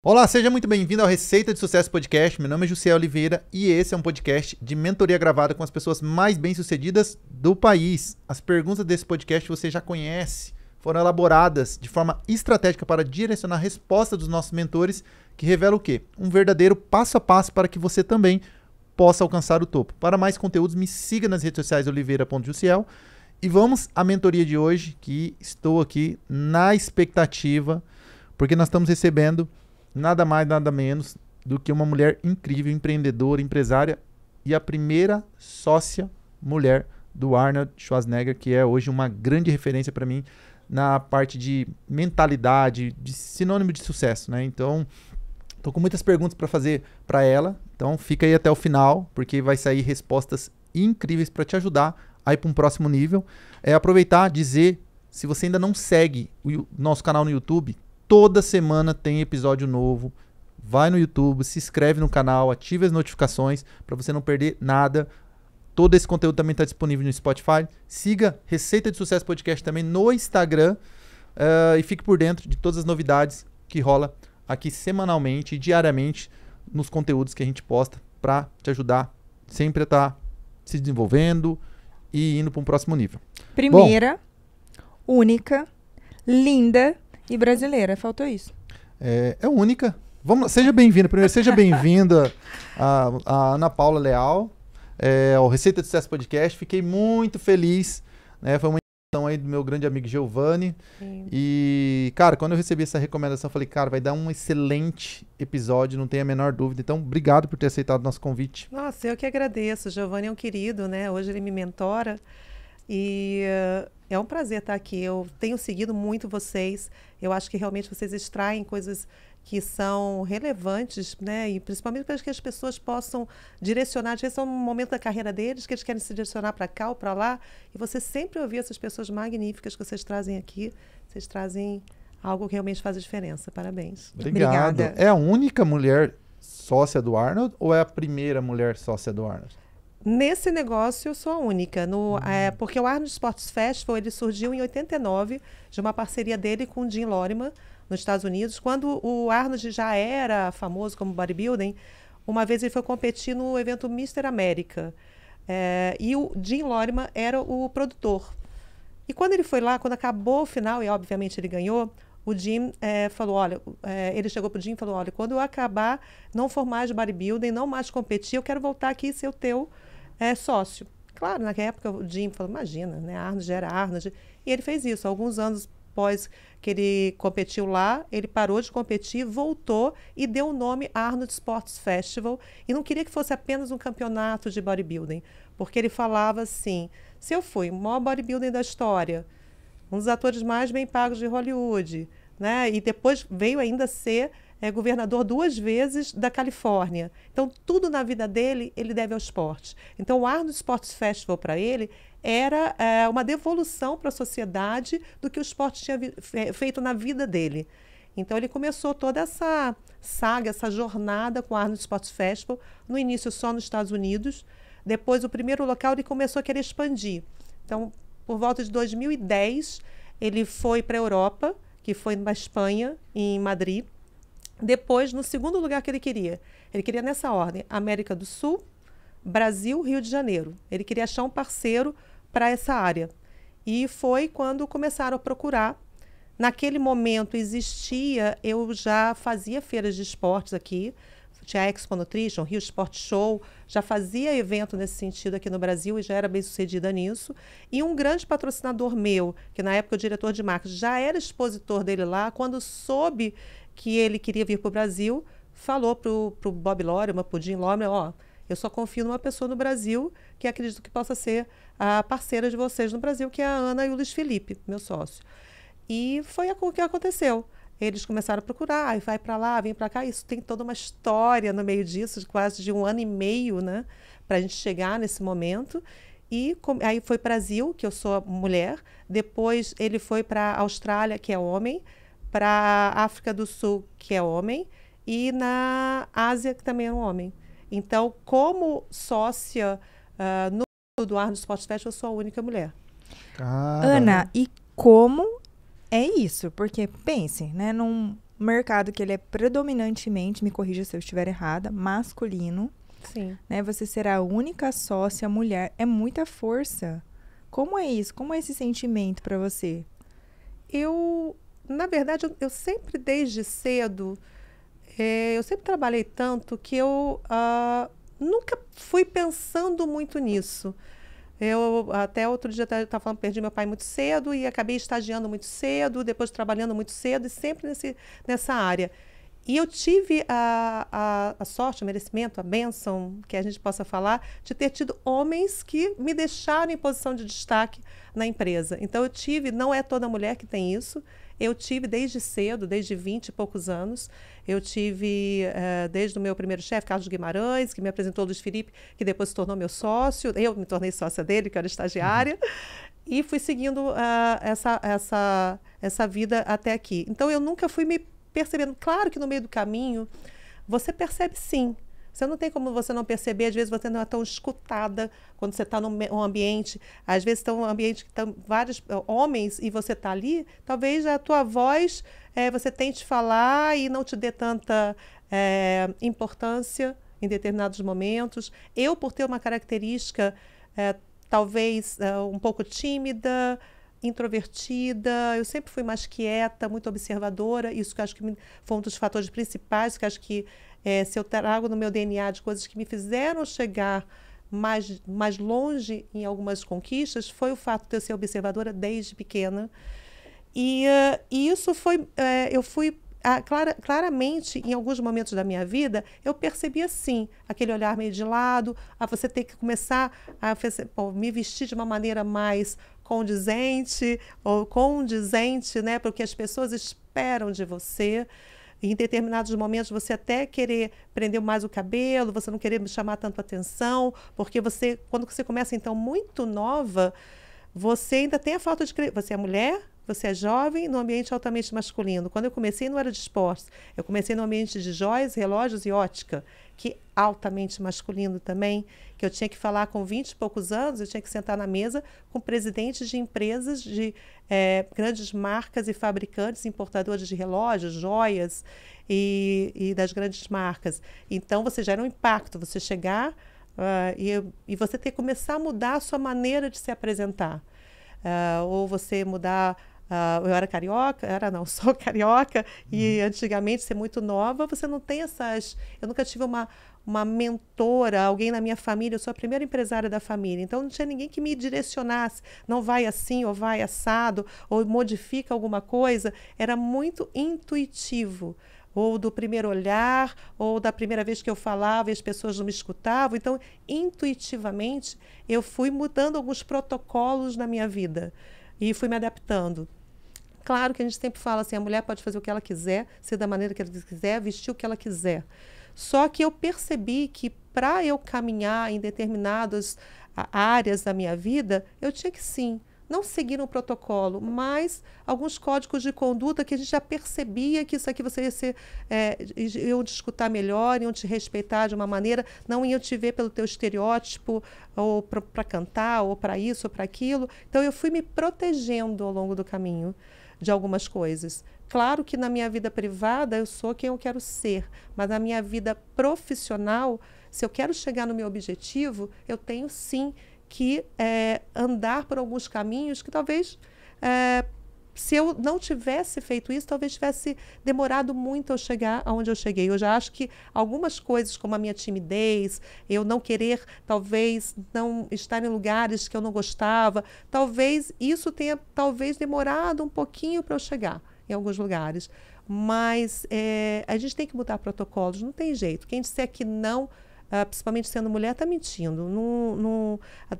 Olá, seja muito bem-vindo ao Receita de Sucesso Podcast. Meu nome é Jussiel Oliveira e esse é um podcast de mentoria gravada com as pessoas mais bem-sucedidas do país. As perguntas desse podcast você já conhece, foram elaboradas de forma estratégica para direcionar a resposta dos nossos mentores, que revela o quê? Um verdadeiro passo a passo para que você também possa alcançar o topo. Para mais conteúdos, me siga nas redes sociais oliveira.jussiel e vamos à mentoria de hoje, que estou aqui na expectativa, porque nós estamos recebendo nada mais, nada menos do que uma mulher incrível, empreendedora, empresária e a primeira sócia mulher do Arnold Schwarzenegger, que é hoje uma grande referência para mim na parte de mentalidade, de sinônimo de sucesso, né? Então, tô com muitas perguntas para fazer para ela, então fica aí até o final, porque vai sair respostas incríveis para te ajudar a ir para um próximo nível. Aproveitar, dizer, se você ainda não segue o nosso canal no YouTube, toda semana tem episódio novo. Vai no YouTube, se inscreve no canal, ative as notificações para você não perder nada. Todo esse conteúdo também está disponível no Spotify. Siga Receita de Sucesso Podcast também no Instagram e fique por dentro de todas as novidades que rola aqui semanalmente e diariamente nos conteúdos que a gente posta para te ajudar sempre a estar se desenvolvendo e indo para um próximo nível. Primeira, única, linda e brasileira. Faltou isso. É única. Vamos lá, seja bem-vinda. Primeiro, seja bem-vinda a Ana Paula Leal, ao Receita de Sucesso Podcast. Fiquei muito feliz, né? Foi uma indicação aí do meu grande amigo Giovanni. Sim. E, cara, quando eu recebi essa recomendação, eu falei, cara, vai dar um excelente episódio, não tenho a menor dúvida. Então, obrigado por ter aceitado o nosso convite. Nossa, eu que agradeço. O Giovanni é um querido, né? Hoje ele me mentora e é um prazer estar aqui. Eu tenho seguido muito vocês. Eu acho que realmente vocês extraem coisas que são relevantes, né? E principalmente para que as pessoas possam direcionar. Às vezes é um momento da carreira deles que eles querem se direcionar para cá ou para lá. E você sempre ouvir essas pessoas magníficas que vocês trazem aqui. Vocês trazem algo que realmente faz a diferença. Parabéns. Obrigado. Obrigada. É a única mulher sócia do Arnold ou é a primeira mulher sócia do Arnold? Nesse negócio eu sou a única, porque o Arnold Sports Festival ele surgiu em 89, de uma parceria dele com o Jim Lorimer, nos Estados Unidos. Quando o Arnold já era famoso como bodybuilding, uma vez ele foi competir no evento Mr. América, e o Jim Lorimer era o produtor. E quando ele foi lá, quando acabou o final, e obviamente ele ganhou, o Jim falou, olha, ele chegou para o Jim e falou, olha, quando eu acabar, não for mais de bodybuilding, não mais competir, eu quero voltar aqui e ser o teu sócio. Claro, naquela época o Jim falou, imagina, né, Arnold era Arnold. E ele fez isso. Alguns anos após que ele competiu lá, ele parou de competir, voltou e deu o nome Arnold Sports Festival. E não queria que fosse apenas um campeonato de bodybuilding, porque ele falava assim, se eu fui o maior bodybuilding da história, um dos atores mais bem pagos de Hollywood, né, e depois veio ainda ser governador 2 vezes da Califórnia. Então, tudo na vida dele, ele deve ao esporte. Então, o Arnold Sports Festival, para ele, era uma devolução para a sociedade do que o esporte tinha feito na vida dele. Então, ele começou toda essa saga, essa jornada com o Arnold Sports Festival, no início só nos Estados Unidos. Depois, o primeiro local, ele começou a querer expandir. Então, por volta de 2010, ele foi para a Europa, que foi na Espanha, em Madrid. Depois, no segundo lugar que ele queria nessa ordem, América do Sul, Brasil, Rio de Janeiro. Ele queria achar um parceiro para essa área. E foi quando começaram a procurar. Naquele momento eu já fazia feiras de esportes aqui, tinha a Expo Nutrition, Rio Sport Show, já fazia evento nesse sentido aqui no Brasil e já era bem sucedida nisso. E um grande patrocinador meu, que na época o diretor de marketing já era expositor dele lá, quando soube que ele queria vir para o Brasil, falou para o Bob Lorimer, para o Jim Lorimer, eu só confio numa pessoa no Brasil que acredito que possa ser a parceira de vocês no Brasil, que é a Ana e o Luiz Felipe, meu sócio. E foi o que aconteceu. Eles começaram a procurar, aí vai para lá, vem para cá. Isso tem toda uma história no meio disso, quase de 1 ano e meio, né, para a gente chegar nesse momento. E aí foi para o Brasil, que eu sou mulher. Depois ele foi para a Austrália, que é homem, para a África do Sul, que é homem, e na Ásia, que também é um homem. Então, como sócia no do Arnold Sports Festival, eu sou a única mulher. Caramba. Ana, e como é isso? Porque, pense, né, um mercado que ele é predominantemente, me corrija se eu estiver errada, masculino. Sim. Né? Você será a única sócia mulher. É muita força. Como é isso? Como é esse sentimento para você? Na verdade, eu sempre, desde cedo, eu sempre trabalhei tanto que eu nunca fui pensando muito nisso. Eu, até outro dia, estava falando, perdi meu pai muito cedo e acabei estagiando muito cedo, depois trabalhando muito cedo e sempre nessa área. E eu tive a sorte, o merecimento, a bênção, que a gente possa falar, de ter tido homens que me deixaram em posição de destaque na empresa. Então, eu tive, não é toda mulher que tem isso, eu tive desde cedo, desde 20 e poucos anos. Eu tive, desde o meu primeiro chefe, Carlos Guimarães, que me apresentou o Luiz Felipe, que depois se tornou meu sócio. Eu me tornei sócia dele, que era estagiária. E fui seguindo essa vida até aqui. Então, eu nunca fui me percebendo. Claro que no meio do caminho, você percebe, sim. Você não tem como você não perceber, às vezes você não é tão escutada quando você está num ambiente, às vezes está um ambiente que estão vários homens e você está ali, talvez a tua voz você tente falar e não te dê tanta importância em determinados momentos. Eu, por ter uma característica talvez um pouco tímida, introvertida, eu sempre fui mais quieta, muito observadora, isso que eu acho que foi um dos fatores principais, que eu acho que se eu trago no meu DNA de coisas que me fizeram chegar mais longe em algumas conquistas, foi o fato de eu ser observadora desde pequena. E isso foi, eu fui, claramente, em alguns momentos da minha vida, eu percebia, sim, aquele olhar meio de lado, você ter que começar a me vestir de uma maneira mais condizente, né, porque as pessoas esperam de você. Em determinados momentos, você até querer prender mais o cabelo, você não querer chamar tanto atenção, porque quando você começa, então, muito nova, você ainda tem a falta de... Você é mulher, você é jovem, no ambiente altamente masculino. Quando eu comecei, não era de esportes. Eu comecei no ambiente de joias, relógios e ótica, que altamente masculino também, que eu tinha que falar com 20 e poucos anos, eu tinha que sentar na mesa com presidentes de empresas de grandes marcas e fabricantes, importadores de relógios, joias e das grandes marcas. Então, você já era um impacto, você chegar e você ter que começar a mudar a sua maneira de se apresentar. Ou você mudar... eu era carioca, sou carioca, e antigamente, ser muito nova, você não tem essas... Eu nunca tive uma mentora, alguém na minha família, eu sou a primeira empresária da família, então não tinha ninguém que me direcionasse, não vai assim, ou vai assado, ou modifica alguma coisa, era muito intuitivo, ou do primeiro olhar, ou da primeira vez que eu falava e as pessoas não me escutavam, então, intuitivamente, eu fui mudando alguns protocolos na minha vida, e fui me adaptando. Claro que a gente sempre fala assim, a mulher pode fazer o que ela quiser, ser da maneira que ela quiser, vestir o que ela quiser. Só que eu percebi que para eu caminhar em determinadas áreas da minha vida, eu tinha que, sim, não seguir um protocolo, mas alguns códigos de conduta que a gente já percebia que isso aqui você ia ser, iam te escutar melhor, iam te respeitar de uma maneira, não iam te ver pelo teu estereótipo, ou para cantar, ou para isso, ou para aquilo. Então, eu fui me protegendo ao longo do caminho de algumas coisas. Claro que na minha vida privada eu sou quem eu quero ser, mas na minha vida profissional, se eu quero chegar no meu objetivo, eu tenho sim que andar por alguns caminhos que talvez, se eu não tivesse feito isso, talvez tivesse demorado muito eu chegar aonde eu cheguei. Eu já acho que algumas coisas, como a minha timidez, eu não querer, talvez, não estar em lugares que eu não gostava, talvez isso tenha demorado um pouquinho para eu chegar em alguns lugares. Mas a gente tem que mudar protocolos, não tem jeito. Quem disser que não, principalmente sendo mulher, está mentindo.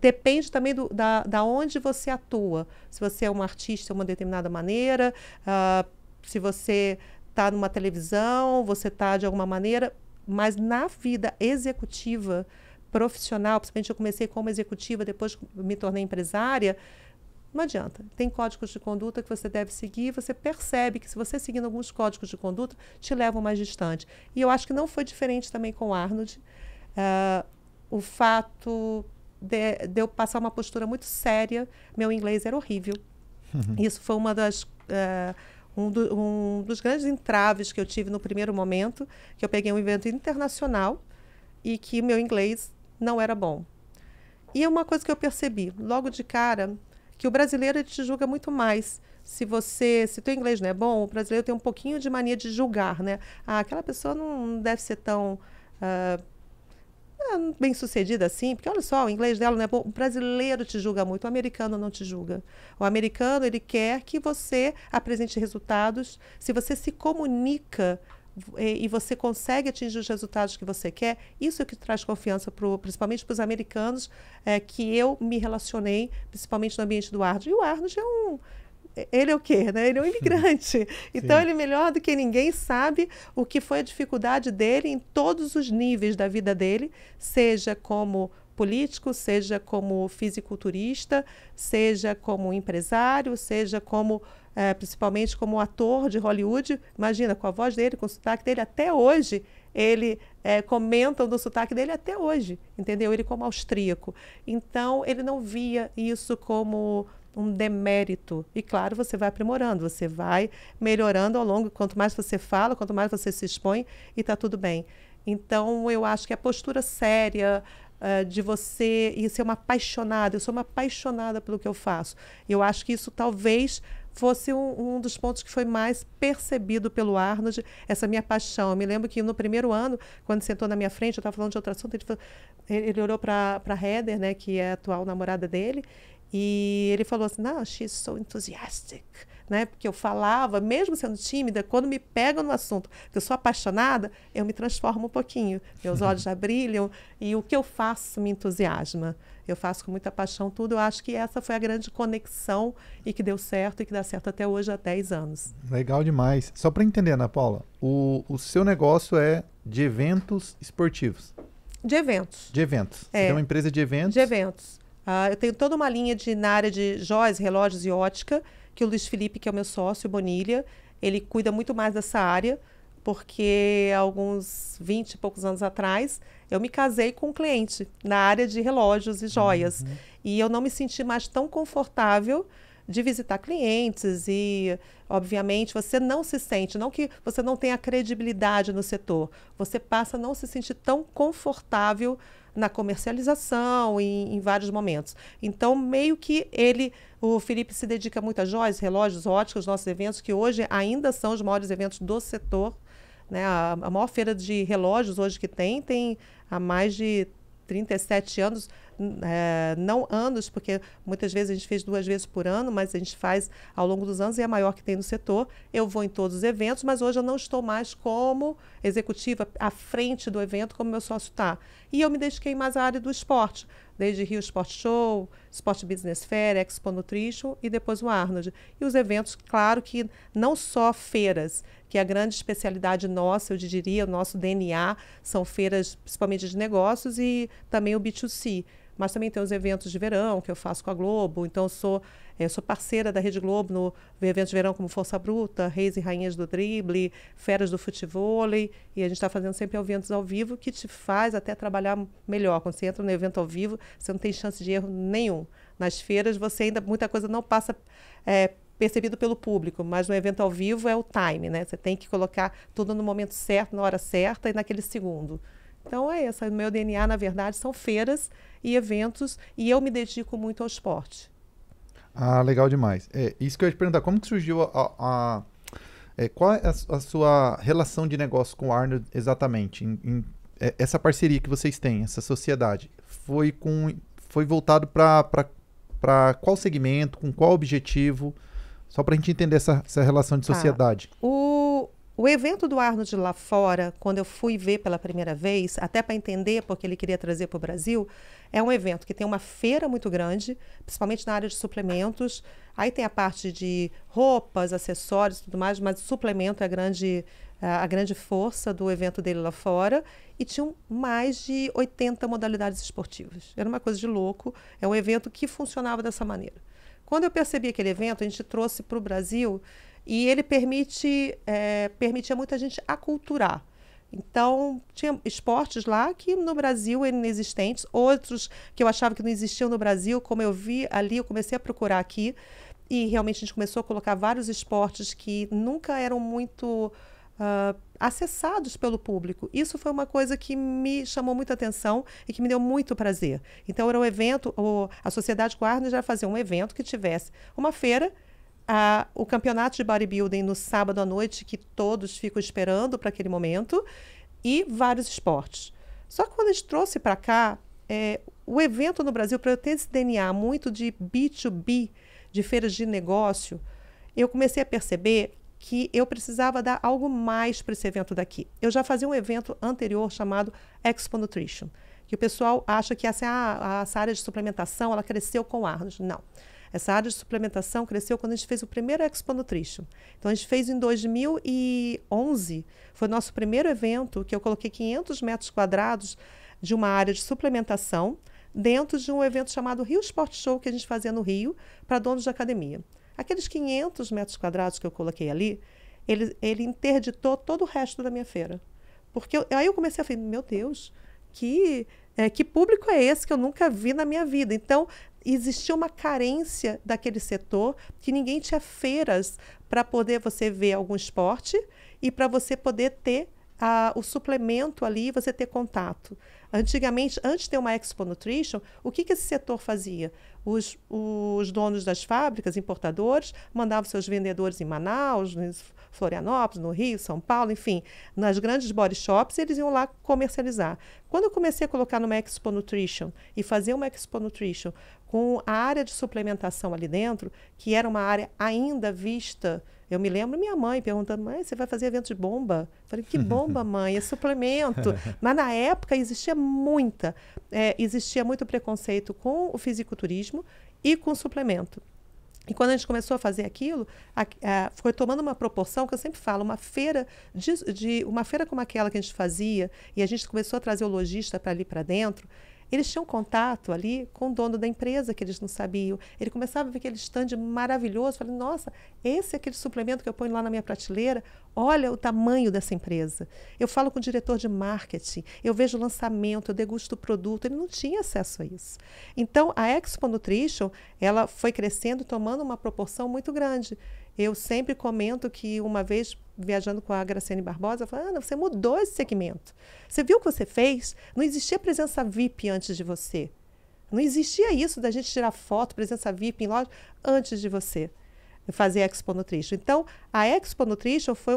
Depende também da onde você atua. Se você é uma artista de uma determinada maneira, se você está numa televisão, você está de alguma maneira, mas na vida executiva, profissional, principalmente eu comecei como executiva, depois me tornei empresária, não adianta. Tem códigos de conduta que você deve seguir, você percebe que se você seguindo alguns códigos de conduta, te levam mais distante. E eu acho que não foi diferente também com o Arnold. O fato de eu passar uma postura muito séria, meu inglês era horrível. Isso foi um dos grandes entraves que eu tive no primeiro momento, que eu peguei um evento internacional e que meu inglês não era bom. E uma coisa que eu percebi, logo de cara, que o brasileiro ele te julga muito mais. Se teu inglês não é bom, o brasileiro tem um pouquinho de mania de julgar, né? Ah, aquela pessoa não deve ser tão bem-sucedida assim, porque olha só, o inglês dela não é bom. O brasileiro te julga muito, o americano não te julga. O americano, ele quer que você apresente resultados. Se você se comunica e você consegue atingir os resultados que você quer, isso é que traz confiança, principalmente para os americanos, que eu me relacionei, principalmente no ambiente do Arnold. E o Arnold ele é o quê? Né? Ele é um imigrante. Então, ele melhor do que ninguém sabe o que foi a dificuldade dele em todos os níveis da vida dele, seja como político, seja como fisiculturista, seja como empresário, seja como, principalmente como ator de Hollywood. Imagina, com a voz dele, com o sotaque dele, até hoje, ele comentam do sotaque dele até hoje, entendeu? Ele como austríaco. Então, ele não via isso como um demérito. E, claro, você vai aprimorando, você vai melhorando ao longo. Quanto mais você fala, quanto mais você se expõe, e está tudo bem. Então, eu acho que a postura séria de você e ser uma apaixonada, eu sou uma apaixonada pelo que eu faço. Eu acho que isso talvez fosse um dos pontos que foi mais percebido pelo Arnold, essa minha paixão. Eu me lembro que no primeiro ano, quando sentou na minha frente, eu estava falando de outro assunto, ele olhou para a Heather, né, que é a atual namorada dele, e ele falou assim, não, she's so enthusiastic, né? Porque eu falava, mesmo sendo tímida, quando me pegam no assunto, que eu sou apaixonada, eu me transformo um pouquinho. Meus olhos já brilham e o que eu faço me entusiasma. Eu faço com muita paixão tudo. Eu acho que essa foi a grande conexão e que deu certo e que dá certo até hoje, há 10 anos. Legal demais. Só para entender, Ana Paula, o seu negócio é de eventos esportivos? De eventos. De eventos. Você tem uma empresa de eventos? De eventos. Eu tenho toda uma linha na área de joias, relógios e ótica, que o Luiz Felipe, que é o meu sócio, Bonilha, ele cuida muito mais dessa área, porque há alguns 20 e poucos anos atrás, eu me casei com um cliente na área de relógios e joias. E eu não me senti mais tão confortável de visitar clientes e, obviamente, você não se sente, não que você não tenha credibilidade no setor, você passa a não se sentir tão confortável na comercialização em vários momentos. Então, meio que o Felipe se dedica muito a joias, relógios, óticas, nossos eventos, que hoje ainda são os maiores eventos do setor, né? A maior feira de relógios hoje que tem há mais de 37 anos, não anos, porque muitas vezes a gente fez 2 vezes por ano, mas a gente faz ao longo dos anos e é a maior que tem no setor. Eu vou em todos os eventos, mas hoje eu não estou mais como executiva à frente do evento, como meu sócio está. E eu me dediquei mais à área do esporte, desde Rio Sport Show, Sport Business Fair, Expo Nutrition e depois o Arnold. E os eventos, claro que não só feiras, que é a grande especialidade nossa, eu diria, o nosso DNA, são feiras principalmente de negócios e também o B2C. Mas também tem os eventos de verão que eu faço com a Globo. Então, eu sou parceira da Rede Globo no eventos de verão como Força Bruta, Reis e Rainhas do Drible, Feras do Futevôlei. E a gente está fazendo sempre eventos ao vivo que te faz até trabalhar melhor. Quando você entra no evento ao vivo, você não tem chance de erro nenhum. Nas feiras, você ainda, muita coisa não passa percebido pelo público, mas no evento ao vivo é o time, né? Você tem que colocar tudo no momento certo, na hora certa e naquele segundo. Então, é isso. O meu DNA, na verdade, são feiras e eventos, e eu me dedico muito ao esporte. Ah, legal demais. Isso que eu ia te perguntar, como que surgiu qual é a sua relação de negócio com o Arnold exatamente? Essa parceria que vocês têm, essa sociedade, foi voltado para qual segmento, com qual objetivo? Só para a gente entender essa relação de sociedade. O evento do Arnold lá fora, quando eu fui ver pela primeira vez, até para entender porque ele queria trazer para o Brasil, é um evento que tem uma feira muito grande, principalmente na área de suplementos. Aí tem a parte de roupas, acessórios e tudo mais, mas suplemento é a grande força do evento dele lá fora. E tinham mais de 80 modalidades esportivas. Era uma coisa de louco. É um evento que funcionava dessa maneira. Quando eu percebi aquele evento, a gente trouxe para o Brasil e ele permitia muita gente aculturar. Então, tinha esportes lá que no Brasil eram inexistentes, outros que eu achava que não existiam no Brasil, como eu vi ali, eu comecei a procurar aqui. e realmente a gente começou a colocar vários esportes que nunca eram muito acessados pelo público. Isso foi uma coisa que me chamou muita atenção e que me deu muito prazer. Então, era um evento, a Sociedade com Arnold já fazia um evento que tivesse uma feira, o campeonato de bodybuilding no sábado à noite, que todos ficam esperando para aquele momento, e vários esportes. Só que quando a gente trouxe para cá, o evento no Brasil, para eu ter esse DNA muito de B2B, de feiras de negócio, eu comecei a perceber que eu precisava dar algo mais para esse evento daqui. Eu já fazia um evento anterior chamado Expo Nutrition, que o pessoal acha que essa área de suplementação ela cresceu com o Arnold. Não. Essa área de suplementação cresceu quando a gente fez o primeiro Expo Nutrition. Então, a gente fez em 2011, foi o nosso primeiro evento, que eu coloquei 500 metros quadrados de uma área de suplementação dentro de um evento chamado Rio Sport Show, que a gente fazia no Rio, para donos de academia. Aqueles 500 metros quadrados que eu coloquei ali, ele interditou todo o resto da minha feira. Porque aí eu comecei a falar, meu Deus, que público é esse que eu nunca vi na minha vida? Então, existia uma carência daquele setor, que ninguém tinha feiras para poder você ver algum esporte e para você poder ter o suplemento ali, você ter contato. Antigamente, antes de ter uma Expo Nutrition, o que esse setor fazia? Os donos das fábricas, importadores, mandavam seus vendedores em Manaus, em Florianópolis, no Rio, São Paulo, enfim, nas grandes body shops, eles iam lá comercializar. Quando eu comecei a colocar numa Expo Nutrition e fazer uma Expo Nutrition com a área de suplementação ali dentro, que era uma área ainda vista. Eu me lembro minha mãe perguntando, mãe, você vai fazer evento de bomba? Eu falei, que bomba, mãe? É suplemento. Mas na época existia muito preconceito com o fisiculturismo e com o suplemento. E quando a gente começou a fazer aquilo, foi tomando uma proporção que eu sempre falo, uma feira como aquela que a gente fazia, e a gente começou a trazer o lojista para ali para dentro. Eles tinham contato ali com o dono da empresa, que eles não sabiam. Ele começava a ver aquele stand maravilhoso. Falei, nossa, esse é aquele suplemento que eu ponho lá na minha prateleira. Olha o tamanho dessa empresa. Eu falo com o diretor de marketing, eu vejo o lançamento, eu degusto o produto. Ele não tinha acesso a isso. Então, a Expo Nutrition, ela foi crescendo, tomando uma proporção muito grande. Eu sempre comento que uma vez, viajando com a Graciane Barbosa, eu falei, Ana, você mudou esse segmento. Você viu o que você fez? Não existia presença VIP antes de você. Não existia isso da gente tirar foto, presença VIP em loja, antes de você fazer a Expo Nutrition. Então, a Expo Nutrition foi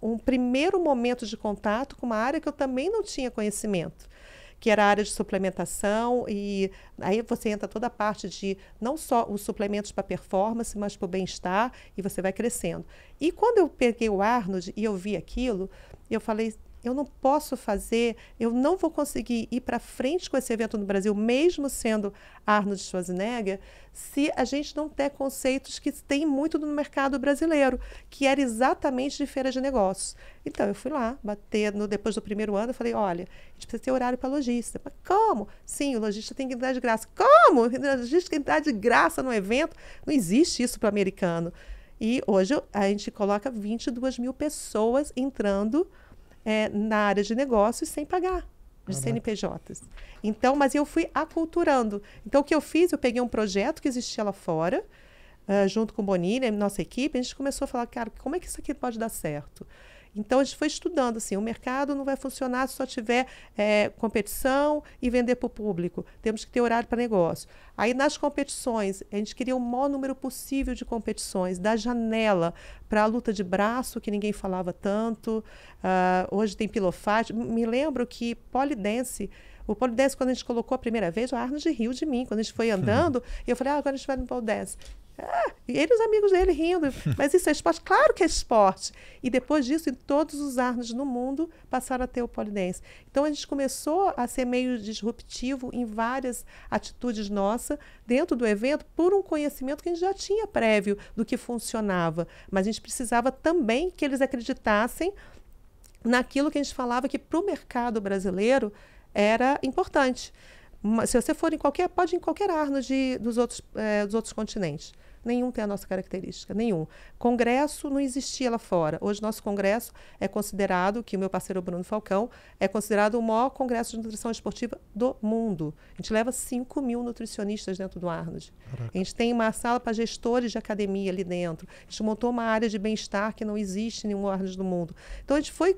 um primeiro momento de contato com uma área que eu também não tinha conhecimento, que era a área de suplementação, e aí você entra toda a parte de não só os suplementos para performance, mas para o bem-estar, e você vai crescendo. E quando eu peguei o Arnold e eu vi aquilo, eu falei, eu não posso fazer, eu não vou conseguir ir para frente com esse evento no Brasil, mesmo sendo Arnold Schwarzenegger, se a gente não der conceitos que tem muito no mercado brasileiro, que era exatamente de feira de negócios. Então, eu fui lá, depois do primeiro ano, eu falei, olha, a gente precisa ter horário para lojista. Mas como? Sim, o lojista tem que dar de graça. Como? O lojista tem que dar de graça no evento? Não existe isso para o americano. E hoje a gente coloca 22 mil pessoas entrando na área de negócios sem pagar, de CNPJs. Então, mas eu fui aculturando. Então, o que eu fiz? Eu peguei um projeto que existia lá fora, junto com o Bonini, nossa equipe, a gente começou a falar, cara, como é que isso aqui pode dar certo? Então, a gente foi estudando, assim, o mercado não vai funcionar se só tiver competição e vender para o público. Temos que ter horário para negócio. Aí, nas competições, a gente queria o maior número possível de competições, da janela para a luta de braço, que ninguém falava tanto. Hoje tem pilofight. Me lembro que o pole dance, quando a gente colocou a primeira vez, o Arnold riu de mim. Quando a gente foi andando, eu falei, agora a gente vai no pole dance. E ele e os amigos dele rindo. Mas isso é esporte? Claro que é esporte. E depois disso, em todos os Arnolds no mundo, passaram a ter o pole dance. Então, a gente começou a ser meio disruptivo em várias atitudes nossas dentro do evento, por um conhecimento que a gente já tinha prévio do que funcionava. Mas a gente precisava também que eles acreditassem naquilo que a gente falava que para o mercado brasileiro era importante. Se você for pode ir em qualquer Arnold dos outros continentes. nenhum tem a nossa característica, nenhum. Congresso não existia lá fora. Hoje, nosso congresso é considerado, que o meu parceiro Bruno Falcão, é considerado o maior congresso de nutrição esportiva do mundo. A gente leva 5.000 nutricionistas dentro do Arnold. Caraca. A gente tem uma sala para gestores de academia ali dentro. A gente montou uma área de bem-estar que não existe em nenhum Arnold do mundo. Então, a gente foi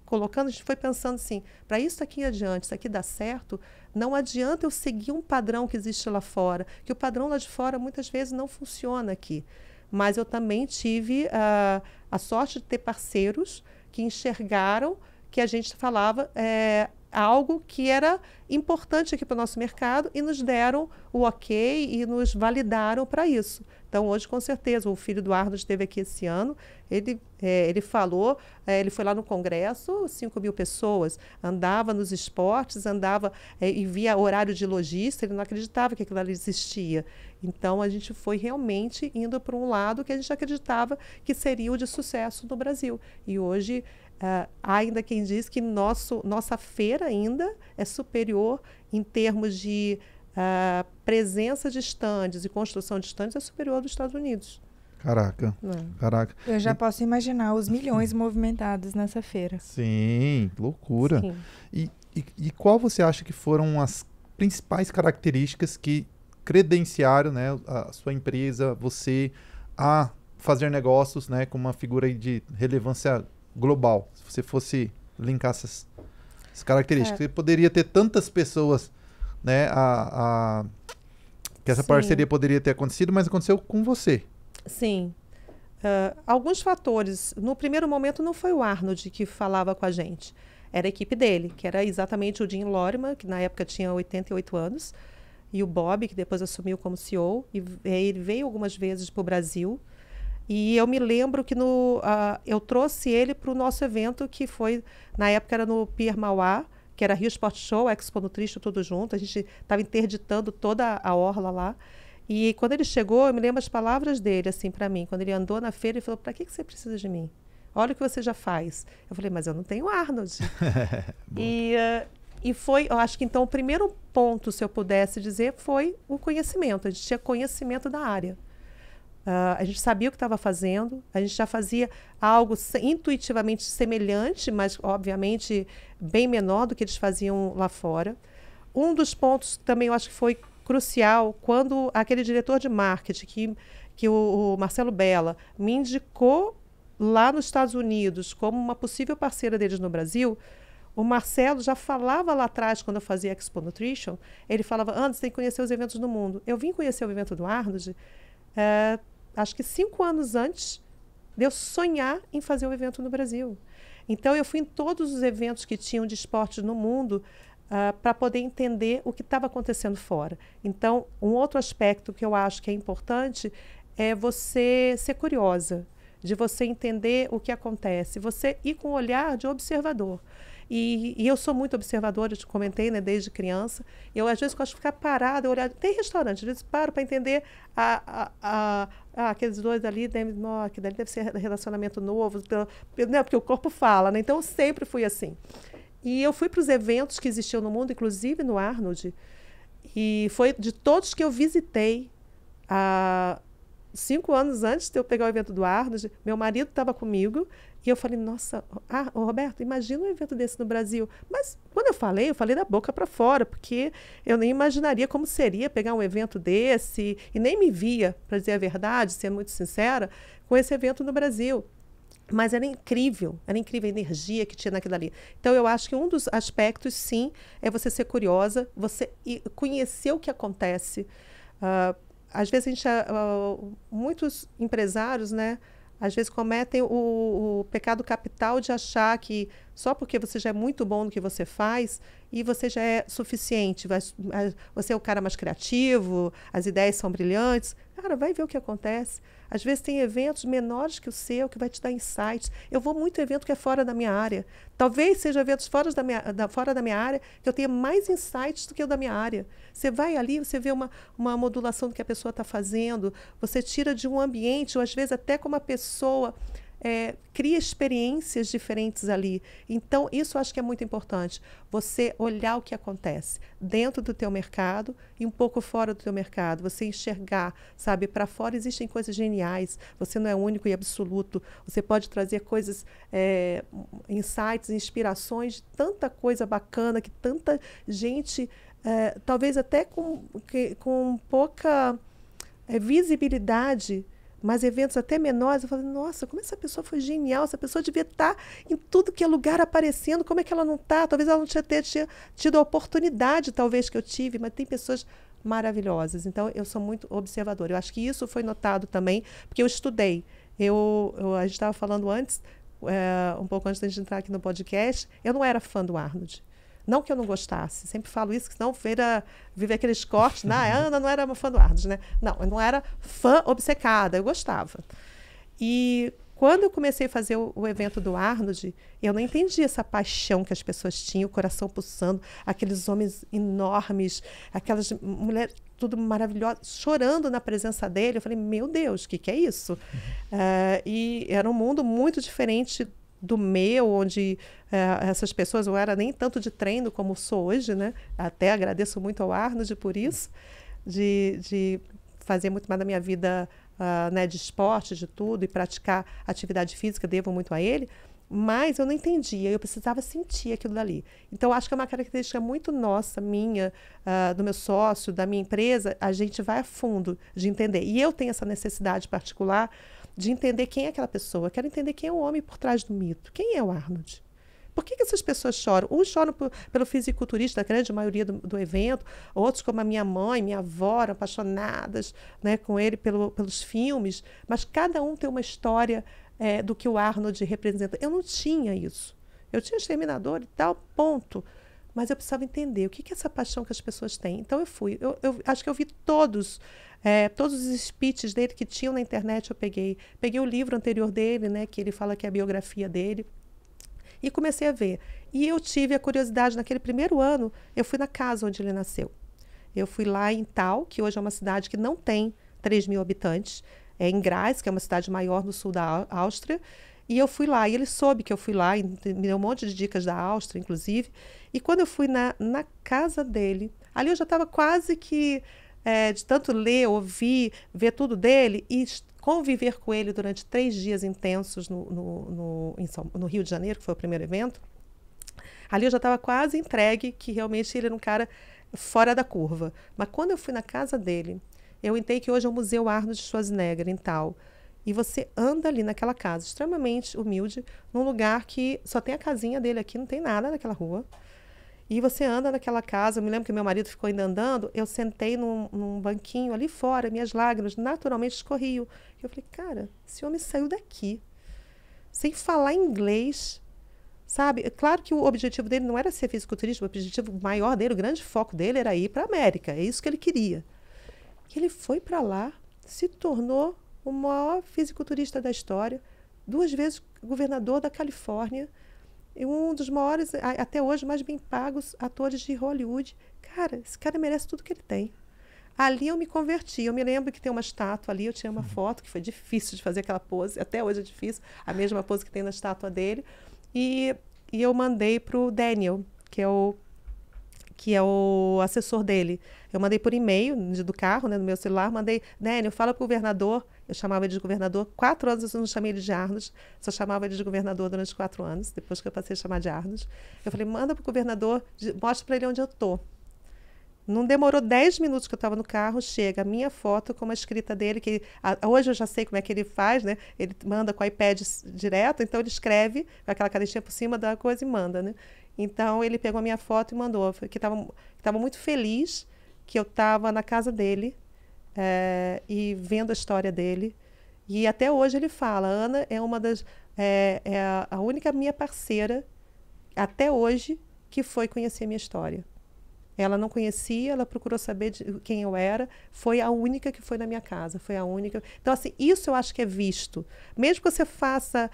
colocando, a gente foi pensando assim, para isso aqui adiante, isso aqui dar certo, não adianta eu seguir um padrão que existe lá fora, que o padrão lá de fora muitas vezes não funciona aqui. Mas eu também tive a sorte de ter parceiros que enxergaram que a gente falava algo que era importante aqui para o nosso mercado e nos deram o ok e nos validaram para isso. Então, hoje, com certeza, o filho do Arnold esteve aqui esse ano, ele falou, ele foi lá no congresso, 5.000 pessoas, andava nos esportes, andava e via horário de lojista, ele não acreditava que aquilo ali existia. Então, a gente foi realmente indo para um lado que a gente acreditava que seria o de sucesso no Brasil. E hoje, há ainda quem diz que nossa feira ainda é superior em termos de presença de estandes e construção de estandes, é superior dos Estados Unidos. Caraca, caraca. Eu já posso imaginar os milhões movimentados nessa feira. Sim, loucura. Sim. E qual você acha que foram as principais características que credenciaram, né, a sua empresa, você, a fazer negócios, né, com uma figura de relevância global? Se você fosse linkar essas características, você poderia ter tantas pessoas, né, que essa Sim. parceria poderia ter acontecido, mas aconteceu com você. Sim. Alguns fatores. No primeiro momento, não foi o Arnold que falava com a gente. Era a equipe dele, que era exatamente o Jim Lorimer, que na época tinha 88 anos, e o Bob, que depois assumiu como CEO. E ele veio algumas vezes para o Brasil. E eu me lembro que eu trouxe ele para o nosso evento, que foi, na época, era no Pier Mauá, que era Rio Sport Show, Expo Nutrition, tudo junto. A gente estava interditando toda a orla lá. E quando ele chegou, eu me lembro as palavras dele, assim, para mim. Quando ele andou na feira, ele falou, para que você precisa de mim? Olha o que você já faz. Eu falei, mas eu não tenho Arnold. E foi, eu acho que então o primeiro ponto, se eu pudesse dizer, foi o conhecimento. A gente tinha conhecimento da área. A gente sabia o que estava fazendo, a gente já fazia algo intuitivamente semelhante, mas obviamente bem menor do que eles faziam lá fora. Um dos pontos também eu acho que foi crucial, quando aquele diretor de marketing, que o Marcelo Bella, me indicou lá nos Estados Unidos como uma possível parceira deles no Brasil, o Marcelo já falava lá atrás, quando eu fazia Expo Nutrition, ele falava, antes tem que conhecer os eventos do mundo. Eu vim conhecer o evento do Arnold, acho que 5 anos antes de eu sonhar em fazer o evento no Brasil. Então, eu fui em todos os eventos que tinham de esporte no mundo, para poder entender o que estava acontecendo fora. Então, um outro aspecto que eu acho que é importante é você ser curiosa, de você entender o que acontece, você ir com um olhar de observador. E eu sou muito observadora, eu te comentei, né, desde criança. Eu, às vezes, gosto de ficar parada, olhar. Tem restaurante, às vezes paro para entender aqueles dois ali, que deve ser relacionamento novo, né, porque o corpo fala, né? Então, eu sempre fui assim. E eu fui para os eventos que existiam no mundo, inclusive no Arnold, e foi de todos que eu visitei, 5 anos antes de eu pegar o evento do Arnold, meu marido estava comigo, e eu falei, nossa, Roberto, imagina um evento desse no Brasil. Mas quando eu falei da boca para fora, porque eu nem imaginaria como seria pegar um evento desse, e nem me via, para dizer a verdade, sendo muito sincera, com esse evento no Brasil. Mas era incrível a energia que tinha naquilo ali. Então, eu acho que um dos aspectos, sim, é você ser curiosa, você conhecer o que acontece. Às vezes, muitos empresários, né, às vezes cometem o pecado capital de achar que só porque você já é muito bom no que você faz e você já é suficiente, você é o cara mais criativo, as ideias são brilhantes. Cara, vai ver o que acontece. Às vezes tem eventos menores que o seu, que vai te dar insights. Eu vou muito evento que é fora da minha área. Talvez sejam eventos fora da minha área que eu tenha mais insights do que o da minha área. Você vai ali, você vê uma modulação do que a pessoa está fazendo, você tira de um ambiente, ou às vezes até como a pessoa cria experiências diferentes ali. Então, isso eu acho que é muito importante. Você olhar o que acontece dentro do teu mercado e um pouco fora do teu mercado. Você enxergar, sabe? Para fora existem coisas geniais. Você não é único e absoluto. Você pode trazer coisas, insights, inspirações, tanta coisa bacana que tanta gente, talvez até com pouca visibilidade, mas eventos até menores, eu falei, nossa, como essa pessoa foi genial, essa pessoa devia estar em tudo que é lugar aparecendo, como é que ela não está? Talvez ela não tinha tido a oportunidade, talvez, que eu tive, mas tem pessoas maravilhosas. Então, eu sou muito observadora. Eu acho que isso foi notado também, porque eu estudei. A gente estava falando antes, um pouco antes da gente entrar aqui no podcast, eu não era fã do Arnold. Não que eu não gostasse, sempre falo isso, que senão vive aqueles cortes, a Ana não era uma fã do Arnold, né? Não, eu não era fã obcecada, eu gostava. E quando eu comecei a fazer o evento do Arnold, eu não entendi essa paixão que as pessoas tinham, o coração pulsando, aqueles homens enormes, aquelas mulheres tudo maravilhosas, chorando na presença dele. Eu falei, meu Deus, o que é isso? E era um mundo muito diferente do meu, onde essas pessoas não era nem tanto de treino como sou hoje, né? Até agradeço muito ao Arnold por isso, de fazer muito mais da minha vida né, de esporte, de tudo, e praticar atividade física, devo muito a ele, mas eu não entendia, eu precisava sentir aquilo dali. Então, acho que é uma característica muito nossa, minha, do meu sócio, da minha empresa, a gente vai a fundo de entender. E eu tenho essa necessidade particular de entender quem é aquela pessoa. Eu quero entender quem é o homem por trás do mito. Quem é o Arnold? Por que essas pessoas choram? Uns choram pelo fisiculturista, a grande maioria do evento, outros, como a minha mãe, minha avó, eram apaixonadas, né, com ele pelos filmes, mas cada um tem uma história do que o Arnold representa. Eu não tinha isso. Eu tinha Exterminador e tal, ponto. Mas eu precisava entender o que é essa paixão que as pessoas têm. Então eu fui. Eu acho que eu vi todos os speeches dele que tinham na internet, eu peguei. Peguei o livro anterior dele, né, que ele fala que é a biografia dele, e comecei a ver. E eu tive a curiosidade, naquele primeiro ano, eu fui na casa onde ele nasceu. Eu fui lá em Thal, que hoje é uma cidade que não tem 3.000 habitantes, em Graz, que é uma cidade maior no sul da Áustria, e eu fui lá, e ele soube que eu fui lá, e me deu um monte de dicas da Áustria, inclusive, e quando eu fui na casa dele, ali eu já estava quase que, de tanto ler, ouvir, ver tudo dele, e conviver com ele durante 3 dias intensos no Rio de Janeiro, que foi o primeiro evento, ali eu já estava quase entregue, que realmente ele era um cara fora da curva. Mas quando eu fui na casa dele, eu entrei que hoje é o Museu Arnold Schwarzenegger, em Thal, e você anda ali naquela casa, extremamente humilde, num lugar que só tem a casinha dele aqui, não tem nada naquela rua. E você anda naquela casa, eu me lembro que meu marido ficou ainda andando, eu sentei num banquinho ali fora, minhas lágrimas naturalmente escorriam. Eu falei, cara, esse homem saiu daqui, sem falar inglês, sabe? É claro que o objetivo dele não era ser fisiculturista, o objetivo maior dele, o grande foco dele era ir para a América, é isso que ele queria. E ele foi para lá, se tornou o maior fisiculturista da história, 2 vezes governador da Califórnia, e um dos maiores, até hoje, mais bem pagos atores de Hollywood. Cara, esse cara merece tudo que ele tem. Ali eu me converti. Eu me lembro que tem uma estátua ali, eu tinha uma foto, que foi difícil de fazer aquela pose, até hoje é difícil, a mesma pose que tem na estátua dele. E eu mandei para o Daniel, que é o assessor dele. Eu mandei por e-mail do carro, né, no meu celular, mandei, Daniel, fala para o governador. Eu chamava ele de governador. 4 anos eu não chamei ele de Arnold, só chamava ele de governador durante 4 anos, depois que eu passei a chamar de Arnold. Eu falei, manda para o governador, mostra para ele onde eu estou. Não demorou 10 minutos que eu estava no carro, chega a minha foto com uma escrita dele, que hoje eu já sei como é que ele faz, né? Ele manda com o iPad direto, então ele escreve com aquela canetinha por cima da coisa e manda, né? Então ele pegou a minha foto e mandou, que estava muito feliz que eu estava na casa dele, e vendo a história dele. E até hoje ele fala, Ana é uma das a única minha parceira até hoje que foi conhecer a minha história. Ela não conhecia, ela procurou saber de quem eu era, foi a única que foi na minha casa, foi a única. Então, assim, isso eu acho que é visto. Mesmo que você faça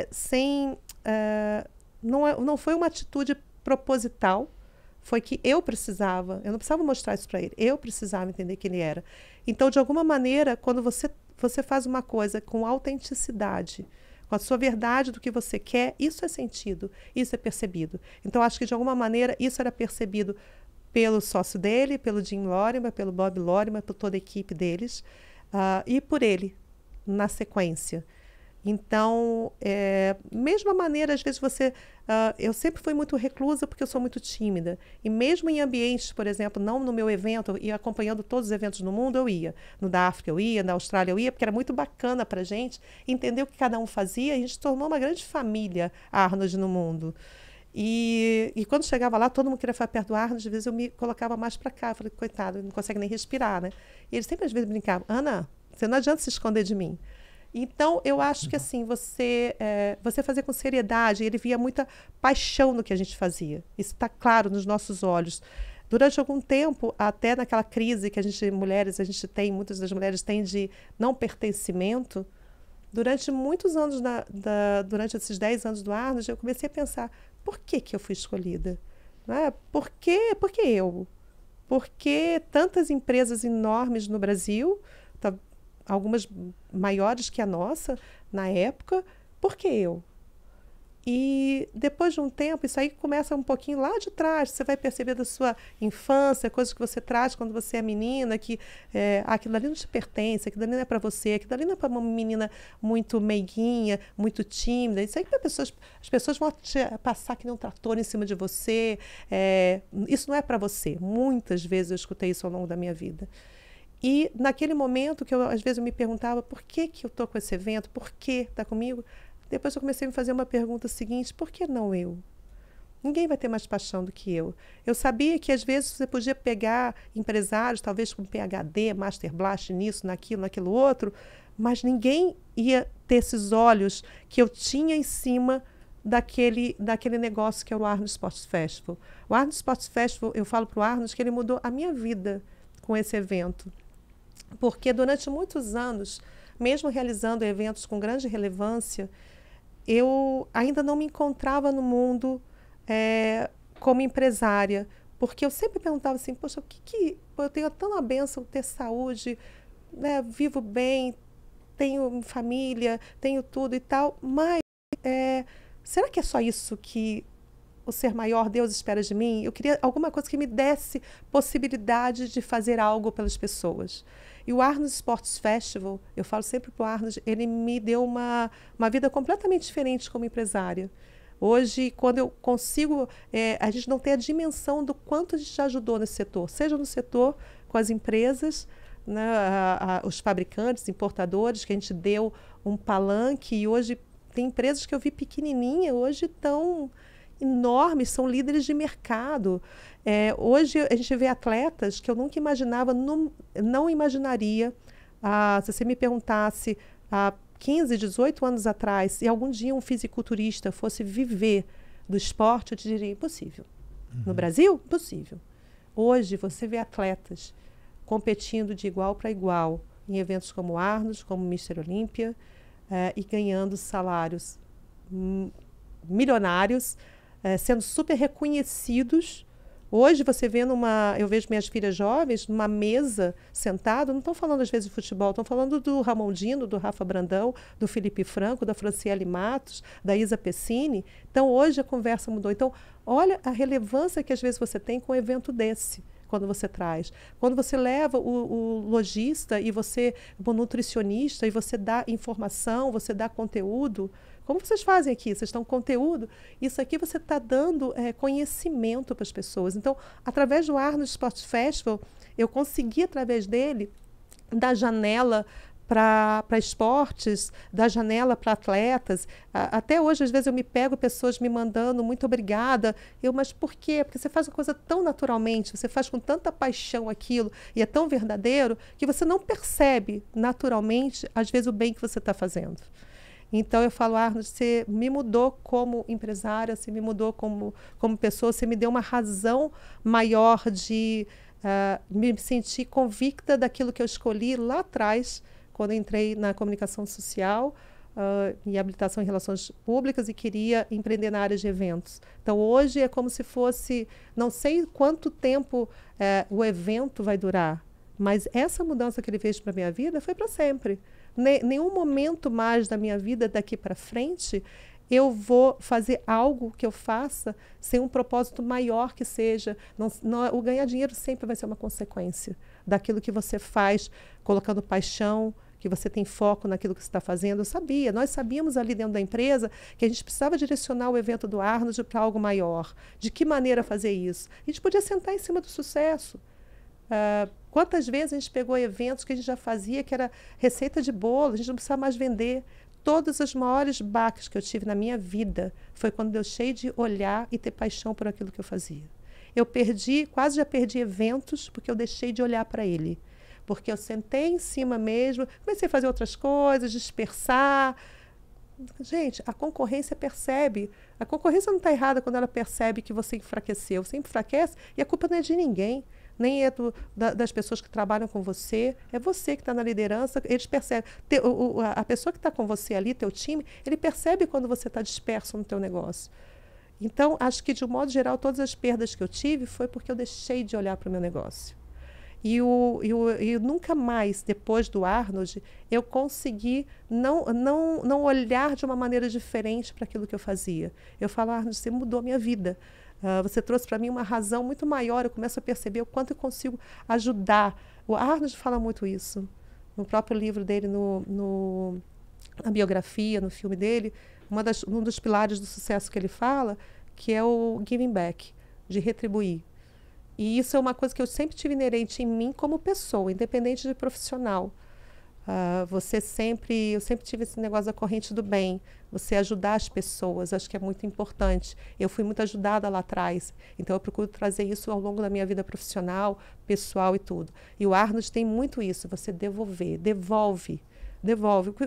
sem... não foi uma atitude proposital, foi que eu não precisava mostrar isso para ele, eu precisava entender quem ele era. Então, de alguma maneira, quando você faz uma coisa com autenticidade, com a sua verdade do que você quer, isso é sentido, isso é percebido. Então, acho que, de alguma maneira, isso era percebido pelo sócio dele, pelo Jim Lorimer, pelo Bob Lorimer, por toda a equipe deles, e por ele, na sequência. Então, mesma maneira, às vezes eu sempre fui muito reclusa porque eu sou muito tímida. E mesmo em ambientes, por exemplo, não no meu evento, e acompanhando todos os eventos no mundo, eu ia. No da África eu ia, na Austrália eu ia, porque era muito bacana para a gente entender o que cada um fazia. E a gente tornou uma grande família Arnold no mundo. E quando chegava lá, todo mundo queria ficar perto do Arnold, às vezes eu me colocava mais para cá. Eu falei, coitado, ele não consegue nem respirar, né? E ele sempre às vezes brincava, Ana, você não adianta se esconder de mim. Então, eu acho que assim, você fazer com seriedade, ele via muita paixão no que a gente fazia. Isso está claro nos nossos olhos. Durante algum tempo, até naquela crise que muitas das mulheres têm de não pertencimento, durante muitos anos, durante esses 10 anos do Arnold, eu comecei a pensar, por que eu fui escolhida? Né? Por que eu? Por que tantas empresas enormes no Brasil, algumas maiores que a nossa, na época, por que eu? E depois de um tempo, isso aí começa um pouquinho lá de trás, você vai perceber da sua infância, coisas que você traz quando você é menina, que aquilo ali não te pertence, aquilo ali não é para você, aquilo ali não é para uma menina muito meiguinha, muito tímida, isso aí as pessoas vão passar que nem um trator em cima de você, isso não é para você. Muitas vezes eu escutei isso ao longo da minha vida. E naquele momento que às vezes eu me perguntava por que eu estou com esse evento, por que está comigo, depois eu comecei a me fazer uma pergunta seguinte, por que não eu? Ninguém vai ter mais paixão do que eu. Eu sabia que às vezes você podia pegar empresários, talvez com PhD, Master Blast nisso, naquilo outro, mas ninguém ia ter esses olhos que eu tinha em cima daquele negócio que é o Arnold Sports Festival. O Arnold Sports Festival, eu falo para o Arnold que ele mudou a minha vida com esse evento. Porque durante muitos anos, mesmo realizando eventos com grande relevância, eu ainda não me encontrava no mundo como empresária, porque eu sempre perguntava assim, poxa, eu tenho tão a bênção de ter saúde, né, vivo bem, tenho família, tenho tudo e tal, mas será que é só isso que o ser maior, Deus, espera de mim? Eu queria alguma coisa que me desse possibilidade de fazer algo pelas pessoas. E o Arnold Sports Festival, eu falo sempre para o Arnold, ele me deu uma vida completamente diferente como empresária. Hoje, quando eu consigo, a gente não tem a dimensão do quanto a gente já ajudou nesse setor, seja no setor com as empresas, né, os fabricantes, importadores, que a gente deu um palanque, e hoje tem empresas que eu vi pequenininha, hoje estão enormes, são líderes de mercado. Hoje a gente vê atletas que eu nunca imaginava, não imaginaria, se você me perguntasse há 15, 18 anos atrás, se algum dia um fisiculturista fosse viver do esporte, eu te diria impossível. No Brasil, impossível. Hoje você vê atletas competindo de igual para igual em eventos como Arnold, como Mr. Olímpia, e ganhando salários milionários, sendo super reconhecidos. Hoje você vê eu vejo minhas filhas jovens numa mesa sentado, não estão falando às vezes de futebol, estão falando do Ramondino, do Rafa Brandão, do Felipe Franco, da Franciele Matos, da Isa Pessini. Então hoje a conversa mudou. Então olha a relevância que às vezes você tem com um evento desse, quando você traz. Quando você leva o lojista e o nutricionista, e você dá informação, você dá conteúdo. Como vocês fazem aqui? Vocês estão com conteúdo. Isso aqui você está dando conhecimento para as pessoas. Então, através do Arnold Sports Festival, eu consegui, através dele, dar janela para esportes, dar janela para atletas. Até hoje, às vezes, eu me pego pessoas me mandando, muito obrigada. Mas por quê? Porque você faz uma coisa tão naturalmente, você faz com tanta paixão aquilo, e é tão verdadeiro, que você não percebe naturalmente, às vezes, o bem que você está fazendo. Então, eu falo, Arnold, você me mudou como empresária, você me mudou como pessoa, você me deu uma razão maior de me sentir convicta daquilo que eu escolhi lá atrás, quando eu entrei na comunicação social, em habilitação em relações públicas, e queria empreender na área de eventos. Então, hoje é como se fosse, não sei quanto tempo o evento vai durar, mas essa mudança que ele fez para a minha vida foi para sempre. nenhum momento mais da minha vida daqui para frente eu vou fazer algo que eu faça sem um propósito maior que seja. O ganhar dinheiro sempre vai ser uma consequência daquilo que você faz, colocando paixão, que você tem foco naquilo que você está fazendo. Nós sabíamos ali dentro da empresa que a gente precisava direcionar o evento do Arnold para algo maior. De que maneira fazer isso? A gente podia sentar em cima do sucesso. Quantas vezes a gente pegou eventos que a gente já fazia, que era receita de bolo, a gente não precisava mais vender. Todos os maiores baques que eu tive na minha vida foi quando eu deixei de olhar e ter paixão por aquilo que eu fazia. Quase já perdi eventos porque eu deixei de olhar para ele. Porque eu sentei em cima mesmo, comecei a fazer outras coisas, dispersar. Gente, a concorrência percebe. A concorrência não está errada quando ela percebe que você enfraqueceu. Você enfraquece e a culpa não é de ninguém. Nem é das pessoas que trabalham com você. É você que está na liderança. Eles percebem. A pessoa que está com você ali, teu time, ele percebe quando você está disperso no teu negócio. Então, acho que, de um modo geral, todas as perdas que eu tive foi porque eu deixei de olhar para o meu negócio. E nunca mais, depois do Arnold, eu consegui não olhar de uma maneira diferente para aquilo que eu fazia. Eu falo, Arnold, você mudou a minha vida. Você trouxe para mim uma razão muito maior. Eu começo a perceber o quanto eu consigo ajudar. O Arnold fala muito isso. No próprio livro dele, na biografia, no filme dele, um dos pilares do sucesso que ele fala, que é o giving back, de retribuir. E isso é uma coisa que eu sempre tive inerente em mim como pessoa, independente de profissional. Eu sempre tive esse negócio da corrente do bem, você ajudar as pessoas, acho que é muito importante. Eu fui muito ajudada lá atrás, então eu procuro trazer isso ao longo da minha vida profissional, pessoal e tudo. E o Arnold tem muito isso, você devolve.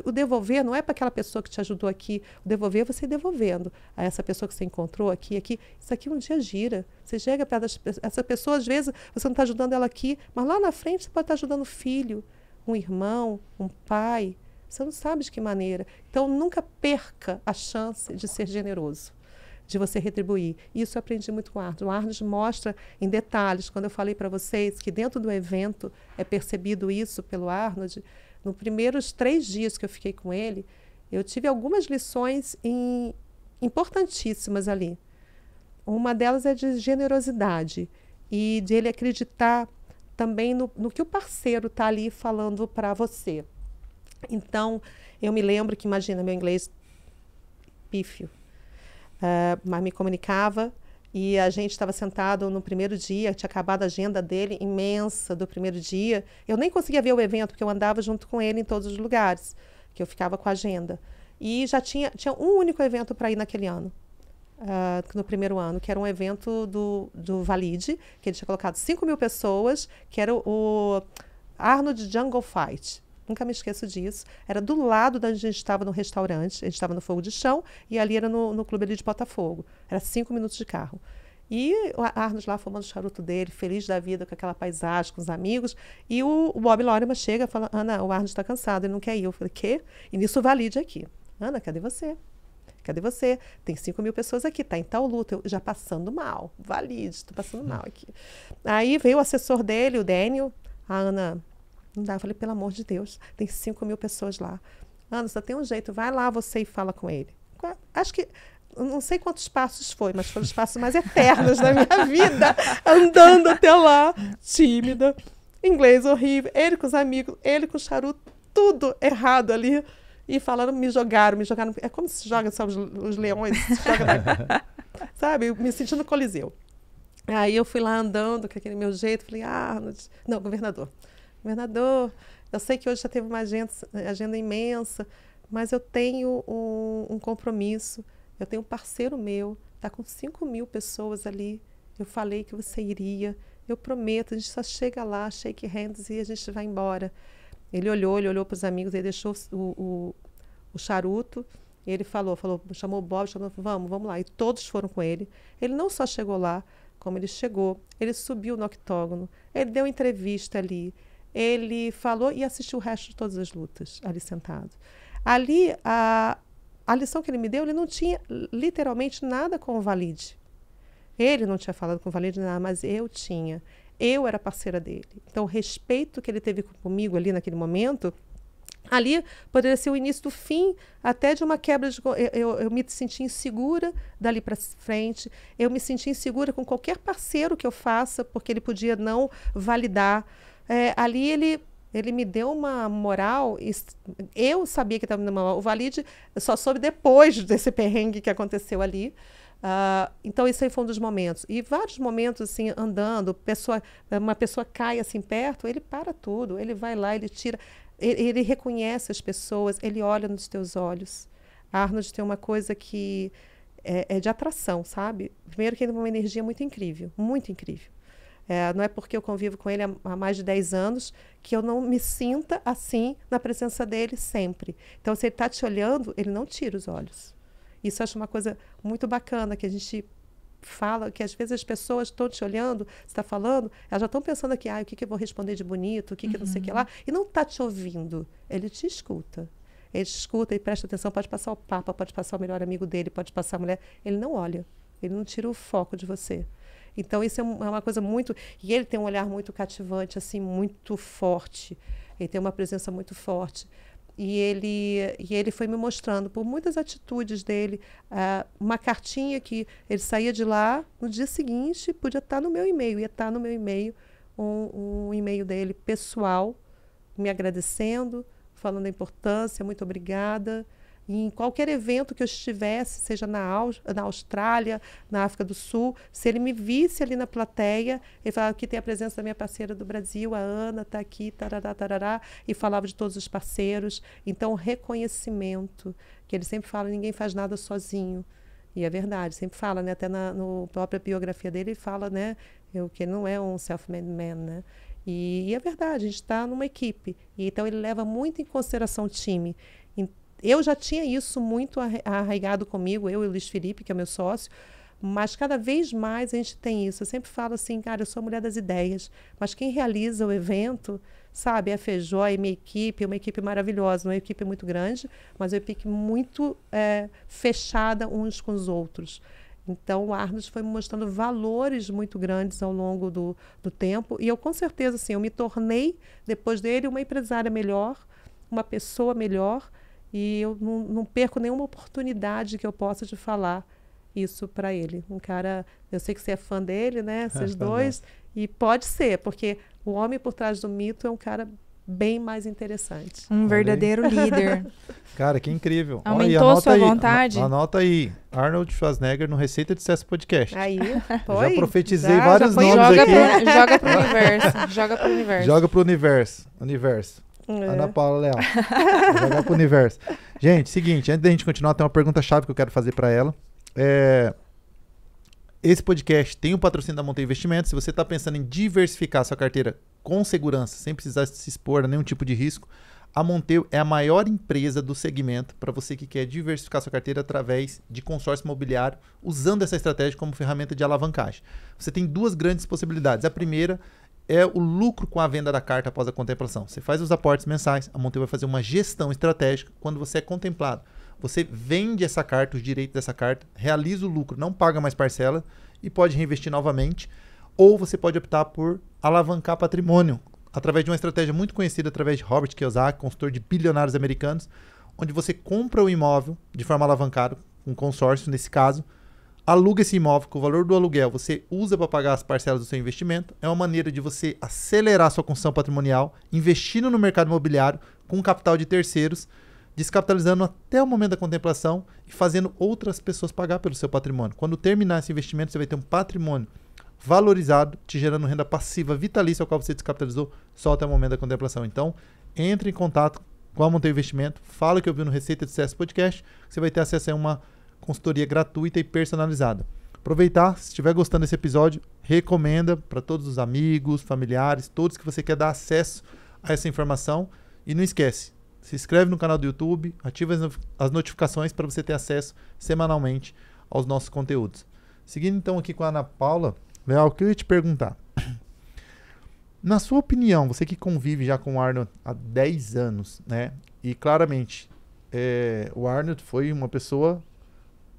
O devolver não é para aquela pessoa que te ajudou aqui. O devolver é você devolvendo a essa pessoa que você encontrou aqui. Isso aqui um dia gira. Você chega perto essa pessoa, às vezes, você não está ajudando ela aqui, mas lá na frente você pode estar ajudando um filho, um irmão, um pai. Você não sabe de que maneira. Então, nunca perca a chance de ser generoso, de você retribuir. Isso eu aprendi muito com o Arnold. O Arnold mostra em detalhes, quando eu falei para vocês que dentro do evento é percebido isso pelo Arnold. Nos primeiros 3 dias que eu fiquei com ele, eu tive algumas lições importantíssimas ali. Uma delas é de generosidade e de ele acreditar também no que o parceiro está ali falando para você. Então, eu me lembro que, imagina, meu inglês pífio, mas me comunicava. E a gente estava sentado no primeiro dia, tinha acabado a agenda dele, imensa, do primeiro dia. Eu nem conseguia ver o evento, porque eu andava junto com ele em todos os lugares, que eu ficava com a agenda. E já tinha um único evento para ir naquele ano, no primeiro ano, que era um evento do Valide, que ele tinha colocado 5.000 pessoas, que era o Arnold Jungle Fight. Nunca me esqueço disso. Era do lado da onde a gente estava no restaurante. A gente estava no Fogo de Chão e ali era no clube ali de Botafogo. Era 5 minutos de carro. E o Arnold lá fumando o charuto dele, feliz da vida, com aquela paisagem, com os amigos. E o Bob Lorimer chega e fala, Ana, o Arnold está cansado, ele não quer ir. Eu falei, quê? E nisso o Valide aqui. Ana, cadê você? Cadê você? Tem 5.000 pessoas aqui, tá em tal luta. Eu já passando mal. Valide, estou passando mal aqui. Aí veio o assessor dele, o Daniel. A Ana... Não dá. Eu falei, pelo amor de Deus, tem 5.000 pessoas lá. Ana, só tem um jeito, vai lá você e fala com ele. Acho que, não sei quantos passos foi, mas foram os passos mais eternos da minha vida, andando até lá, tímida, inglês horrível, ele com os amigos, ele com o charuto, tudo errado ali, e falando, me jogaram, é como se joga, sabe, os leões, se joga sabe, eu me senti no Coliseu. Aí eu fui lá andando, com aquele meu jeito, falei, governador, eu sei que hoje já teve uma agenda imensa, mas eu tenho um compromisso, eu tenho um parceiro meu, está com 5.000 pessoas ali, eu falei que você iria, eu prometo, a gente só chega lá, shake hands e a gente vai embora. Ele olhou para os amigos, ele deixou o charuto, ele chamou o Bob, vamos lá, e todos foram com ele. Ele não só chegou lá, como ele chegou, ele subiu no octógono, ele deu entrevista ali, ele falou e assistiu o resto de todas as lutas, ali sentado. Ali, a lição que ele me deu, ele não tinha literalmente nada com o Valide. Ele não tinha falado com o Valide nada, mas eu tinha. Eu era parceira dele. Então, o respeito que ele teve comigo ali naquele momento Ali poderia ser o início do fim, até de uma quebra de... Eu me senti insegura dali para frente. Eu me senti insegura com qualquer parceiro que eu faça, porque ele podia não validar. Ali ele me deu uma moral. Eu sabia que estava me dando uma moral. O Valide eu só soube depois desse perrengue que aconteceu ali. Então, isso aí foi um dos momentos. E vários momentos, assim, andando, uma pessoa cai assim perto, ele para tudo. Ele vai lá, ele tira... Ele reconhece as pessoas, ele olha nos teus olhos. A Arnold tem uma coisa que é de atração, sabe? Primeiro que ele tem uma energia muito incrível, muito incrível. Não é porque eu convivo com ele há mais de 10 anos que eu não me sinta assim na presença dele sempre. Então, se ele está te olhando, ele não tira os olhos. Isso eu acho uma coisa muito bacana, que a gente fala, que às vezes as pessoas estão te olhando, você está falando, elas já estão pensando aqui, o que eu vou responder de bonito, o que não sei o que lá, e não está te ouvindo. Ele te escuta. Ele te escuta e presta atenção, pode passar o papa, pode passar o melhor amigo dele, pode passar a mulher. Ele não olha, ele não tira o foco de você. Então, isso é uma coisa muito... E ele tem um olhar muito cativante, assim, muito forte. Ele tem uma presença muito forte. E ele foi me mostrando, por muitas atitudes dele, uma cartinha que ele saía de lá, no dia seguinte, podia estar no meu e-mail. Ia estar no meu e-mail, um e-mail dele pessoal, me agradecendo, falando da importância, muito obrigada. E em qualquer evento que eu estivesse, seja na Austrália, na África do Sul, se ele me visse ali na plateia, ele falava que tem a presença da minha parceira do Brasil, a Ana, está aqui, tarará, tarará, e falava de todos os parceiros. Então, reconhecimento, que ele sempre fala, ninguém faz nada sozinho. E é verdade, sempre fala, né? Até na própria biografia dele, ele fala, né? Que ele não é um self-made man, né? E é verdade, a gente está numa equipe. E, então, ele leva muito em consideração o time. Eu já tinha isso muito arraigado comigo, eu e o Luiz Felipe, que é meu sócio, mas cada vez mais a gente tem isso. Eu sempre falo assim, cara, eu sou a mulher das ideias, mas quem realiza o evento, sabe, é a Feijó e minha equipe, uma equipe maravilhosa, uma equipe muito grande, mas uma equipe muito fechada uns com os outros. Então, o Arnold foi me mostrando valores muito grandes ao longo do tempo, e eu, com certeza, assim, eu me tornei, depois dele, uma empresária melhor, uma pessoa melhor, e eu não perco nenhuma oportunidade que eu possa de falar isso para ele. Um cara, eu sei que você é fã dele, né? Vocês dois. E pode ser, porque o homem por trás do mito é um cara bem mais interessante. Um verdadeiro líder. Cara, que incrível. Aumentou sua vontade? Anota aí. Arnold Schwarzenegger no Receita de Sucesso Podcast. Aí, já profetizei vários nomes aqui. Joga pro universo. Joga pro universo. Joga pro universo. Ana Paula Leal. Vou jogar pro universo. Gente, seguinte, antes da gente continuar, tem uma pergunta-chave que eu quero fazer para ela. Esse podcast tem o patrocínio da Monteiro Investimentos. Se você está pensando em diversificar sua carteira com segurança, sem precisar se expor a nenhum tipo de risco, a Monteiro é a maior empresa do segmento para você que quer diversificar sua carteira através de consórcio imobiliário, usando essa estratégia como ferramenta de alavancagem. Você tem duas grandes possibilidades. A primeira é o lucro com a venda da carta após a contemplação. Você faz os aportes mensais, a Monteiro vai fazer uma gestão estratégica quando você é contemplado. Você vende essa carta, os direitos dessa carta, realiza o lucro, não paga mais parcela e pode reinvestir novamente. Ou você pode optar por alavancar patrimônio através de uma estratégia muito conhecida através de Robert Kiyosaki, consultor de bilionários americanos, onde você compra o imóvel de forma alavancada, um consórcio nesse caso, aluga esse imóvel com o valor do aluguel, você usa para pagar as parcelas do seu investimento. É uma maneira de você acelerar sua construção patrimonial, investindo no mercado imobiliário com capital de terceiros, descapitalizando até o momento da contemplação e fazendo outras pessoas pagar pelo seu patrimônio. Quando terminar esse investimento, você vai ter um patrimônio valorizado, te gerando renda passiva vitalícia, ao qual você descapitalizou só até o momento da contemplação. Então, entre em contato com a Monteiro Investimento, fala que eu vi no Receita de Sucesso Podcast, você vai ter acesso a uma consultoria gratuita e personalizada. Aproveitar, se estiver gostando desse episódio, recomenda para todos os amigos, familiares, todos que você quer dar acesso a essa informação. E não esquece, se inscreve no canal do YouTube, ativa as notificações para você ter acesso semanalmente aos nossos conteúdos. Seguindo então aqui com a Ana Paula Leal, o que eu ia te perguntar? Na sua opinião, você que convive já com o Arnold há 10 anos, né? E claramente, o Arnold foi uma pessoa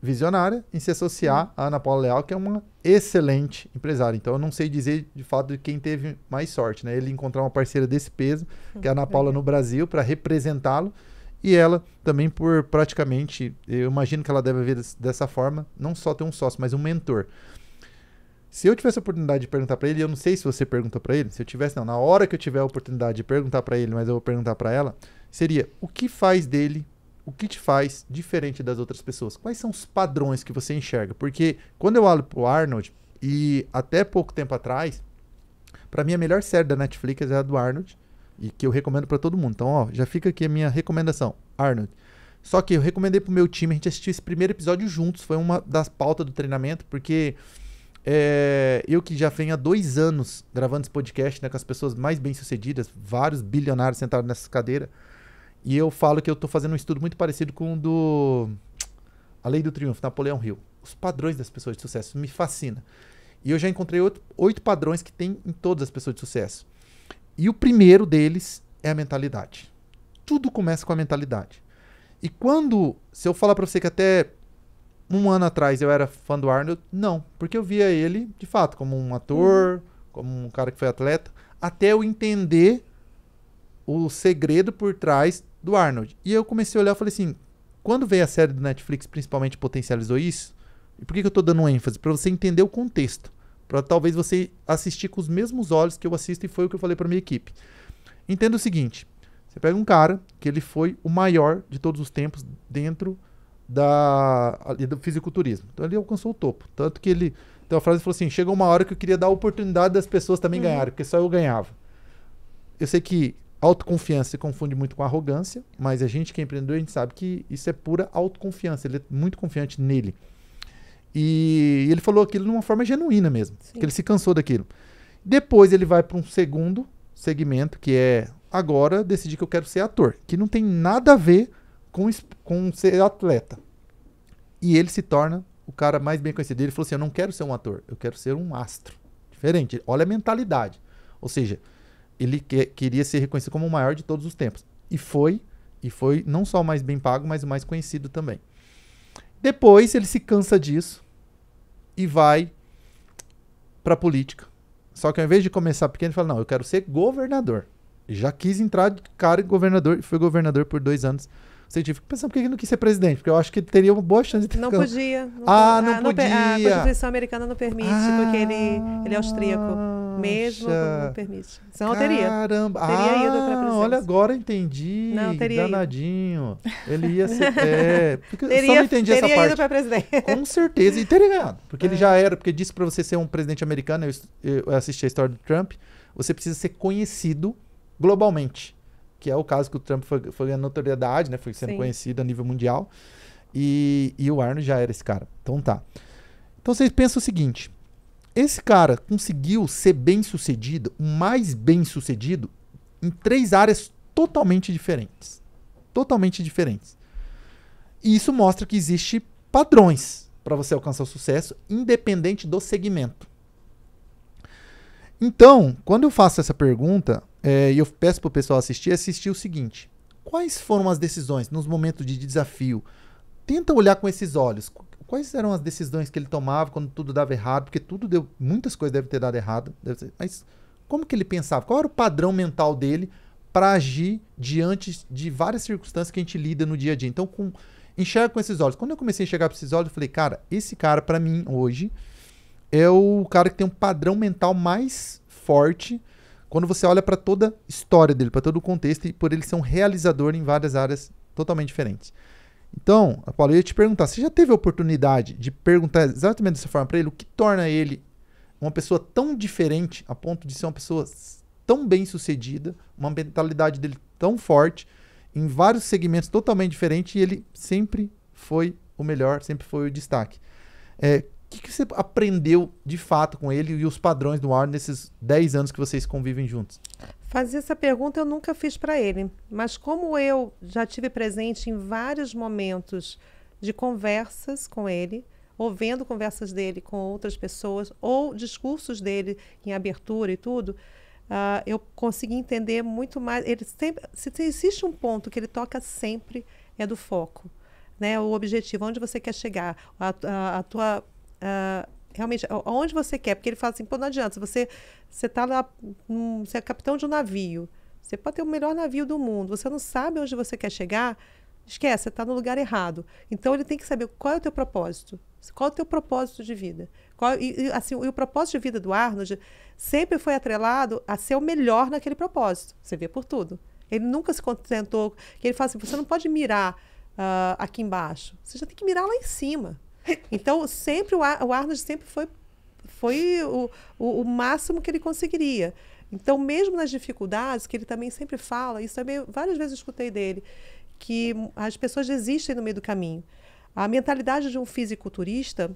visionária em se associar à Ana Paula Leal, que é uma excelente empresária. Então, eu não sei dizer, de fato, de quem teve mais sorte, né? Ele encontrar uma parceira desse peso, que é a Ana Paula no Brasil, para representá-lo. E ela também por praticamente, eu imagino que ela deve ver dessa forma, não só ter um sócio, mas um mentor. Se eu tivesse a oportunidade de perguntar para ele, eu não sei se você perguntou para ele, se eu tivesse, não, na hora que eu tiver a oportunidade de perguntar para ele, mas eu vou perguntar para ela, seria o que faz dele, o que te faz diferente das outras pessoas? Quais são os padrões que você enxerga? Porque quando eu olho pro Arnold, e até pouco tempo atrás, para mim a melhor série da Netflix é a do Arnold, e que eu recomendo para todo mundo. Então, ó, já fica aqui a minha recomendação, Arnold. Só que eu recomendei pro meu time, a gente assistiu esse primeiro episódio juntos, foi uma das pautas do treinamento, porque eu que já venho há 2 anos gravando esse podcast, né, com as pessoas mais bem-sucedidas, vários bilionários sentados nessa cadeira, e eu falo que eu tô fazendo um estudo muito parecido com o do A Lei do Triunfo, Napoleão Hill. Os padrões das pessoas de sucesso, me fascina. E eu já encontrei 8 padrões que tem em todas as pessoas de sucesso. E o primeiro deles é a mentalidade. Tudo começa com a mentalidade. E quando, se eu falar pra você que até 1 ano atrás eu era fã do Arnold, não. Porque eu via ele, de fato, como um ator, como um cara que foi atleta, até eu entender o segredo por trás do Arnold. E eu comecei a olhar e falei assim, quando veio a série do Netflix, principalmente potencializou isso, e por que eu tô dando ênfase? Pra você entender o contexto. Pra talvez você assistir com os mesmos olhos que eu assisto, e foi o que eu falei pra minha equipe. Entenda o seguinte, você pega um cara que ele foi o maior de todos os tempos dentro do fisiculturismo. Então ele alcançou o topo. Tanto que ele tem uma frase que falou assim, chegou uma hora que eu queria dar a oportunidade das pessoas também ganharem, porque só eu ganhava. Eu sei que autoconfiança se confunde muito com arrogância, mas a gente que é empreendedor, a gente sabe que isso é pura autoconfiança. Ele é muito confiante nele. E ele falou aquilo de uma forma genuína mesmo, que ele se cansou daquilo. Depois ele vai para um segundo segmento, que é agora decidir que eu quero ser ator, que não tem nada a ver com ser atleta. E ele se torna o cara mais bem conhecido. Ele falou assim, eu não quero ser um ator, eu quero ser um astro. Diferente, olha a mentalidade. Ou seja, ele queria ser reconhecido como o maior de todos os tempos. E foi não só o mais bem pago, mas o mais conhecido também. Depois ele se cansa disso e vai pra política. Só que ao invés de começar pequeno, ele fala, não, eu quero ser governador. Já quis entrar de cara em governador e foi governador por 2 anos. Você fica pensando por que ele não quis ser presidente? Porque eu acho que ele teria uma boa chance de ter Não podia. Não podia. A Constituição americana não permite, porque ele é austríaco. Mesmo não permite. Senão eu teria. Caramba. Teria ido pra presidência. Olha, agora entendi. Não, teria danadinho. Ele ia ser... porque eu só Teria, não entendi essa teria parte. ido pra presidência. Com certeza. E teria ganhado. Porque ele já era... Porque disse pra você ser um presidente americano, eu assisti a história do Trump, você precisa ser conhecido globalmente. Que é o caso que o Trump foi ganhando notoriedade, né? Foi sendo conhecido a nível mundial. E o Arnold já era esse cara. Então tá. Então vocês pensam o seguinte. Esse cara conseguiu ser bem-sucedido, o mais bem-sucedido, em 3 áreas totalmente diferentes. Totalmente diferentes. E isso mostra que existe padrões para você alcançar o sucesso, independente do segmento. Então, quando eu faço essa pergunta, e eu peço para o pessoal assistir o seguinte. Quais foram as decisões nos momentos de desafio? Tenta olhar com esses olhos. Quais eram as decisões que ele tomava quando tudo dava errado? Porque muitas coisas devem ter dado errado. Mas como que ele pensava? Qual era o padrão mental dele para agir diante de várias circunstâncias que a gente lida no dia a dia? Então, enxerga com esses olhos. Quando eu comecei a enxergar com esses olhos, eu falei, cara, esse cara para mim hoje é o cara que tem um padrão mental mais forte quando você olha para toda a história dele, para todo o contexto, e por ele ser um realizador em várias áreas totalmente diferentes. Então, Paulo, eu ia te perguntar, você já teve a oportunidade de perguntar exatamente dessa forma para ele, o que torna ele uma pessoa tão diferente, a ponto de ser uma pessoa tão bem sucedida, uma mentalidade dele tão forte, em vários segmentos totalmente diferentes, e ele sempre foi o melhor, sempre foi o destaque. O que você aprendeu de fato com ele e os padrões do Arnold nesses 10 anos que vocês convivem juntos? Fazer essa pergunta eu nunca fiz para ele, mas como eu já tive presente em vários momentos de conversas com ele, ou vendo conversas dele com outras pessoas, ou discursos dele em abertura e tudo, eu consegui entender muito mais. Ele sempre, se existe um ponto que ele toca sempre, é do foco. né, o objetivo, onde você quer chegar, a tua... realmente, aonde você quer, porque ele fala assim, pô, não adianta, você está lá, você é capitão de um navio, você pode ter o melhor navio do mundo, você não sabe onde você quer chegar, esquece, você está no lugar errado. Então, ele tem que saber qual é o teu propósito, qual é o teu propósito de vida. Assim, o propósito de vida do Arnold sempre foi atrelado a ser o melhor naquele propósito, você vê por tudo. Ele nunca se contentou, que ele fala assim, você não pode mirar aqui embaixo, você já tem que mirar lá em cima. Então, sempre o Arnold sempre foi o máximo que ele conseguiria. Então, mesmo nas dificuldades, que ele também sempre fala, isso também várias vezes eu escutei dele, que as pessoas desistem no meio do caminho. A mentalidade de um fisiculturista,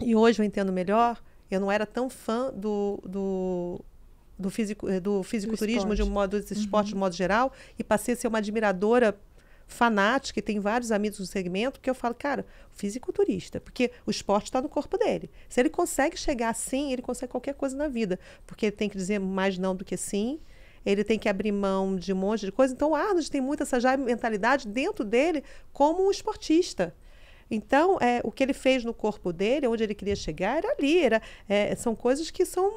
e hoje eu entendo melhor, eu não era tão fã do fisiculturismo, desse esporte de modo geral, e passei a ser uma admiradora fanática, e tem vários amigos no segmento, que eu falo, cara, fisiculturista, porque o esporte está no corpo dele. Se ele consegue chegar assim, ele consegue qualquer coisa na vida, porque ele tem que dizer mais não do que sim, ele tem que abrir mão de um monte de coisa. Então, o Arnold tem muito essa já mentalidade dentro dele como um esportista. Então, o que ele fez no corpo dele, onde ele queria chegar, era ali. São coisas que são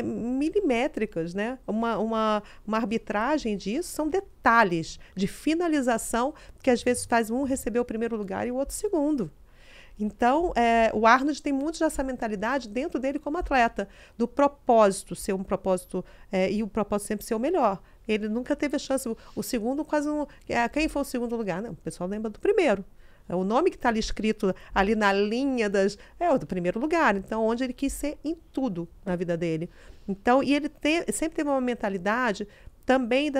milimétricas, né? Uma arbitragem disso são detalhes de finalização que às vezes faz um receber o primeiro lugar e o outro segundo. Então, o Arnold tem muito dessa mentalidade dentro dele como atleta, do propósito ser um propósito, e o propósito sempre ser o melhor. Ele nunca teve a chance, o segundo quase não... quem foi o segundo lugar? Não, o pessoal lembra do primeiro. O nome que está ali escrito ali na linha é o do primeiro lugar. Então, onde ele quis ser em tudo na vida dele. Então, e ele sempre teve uma mentalidade também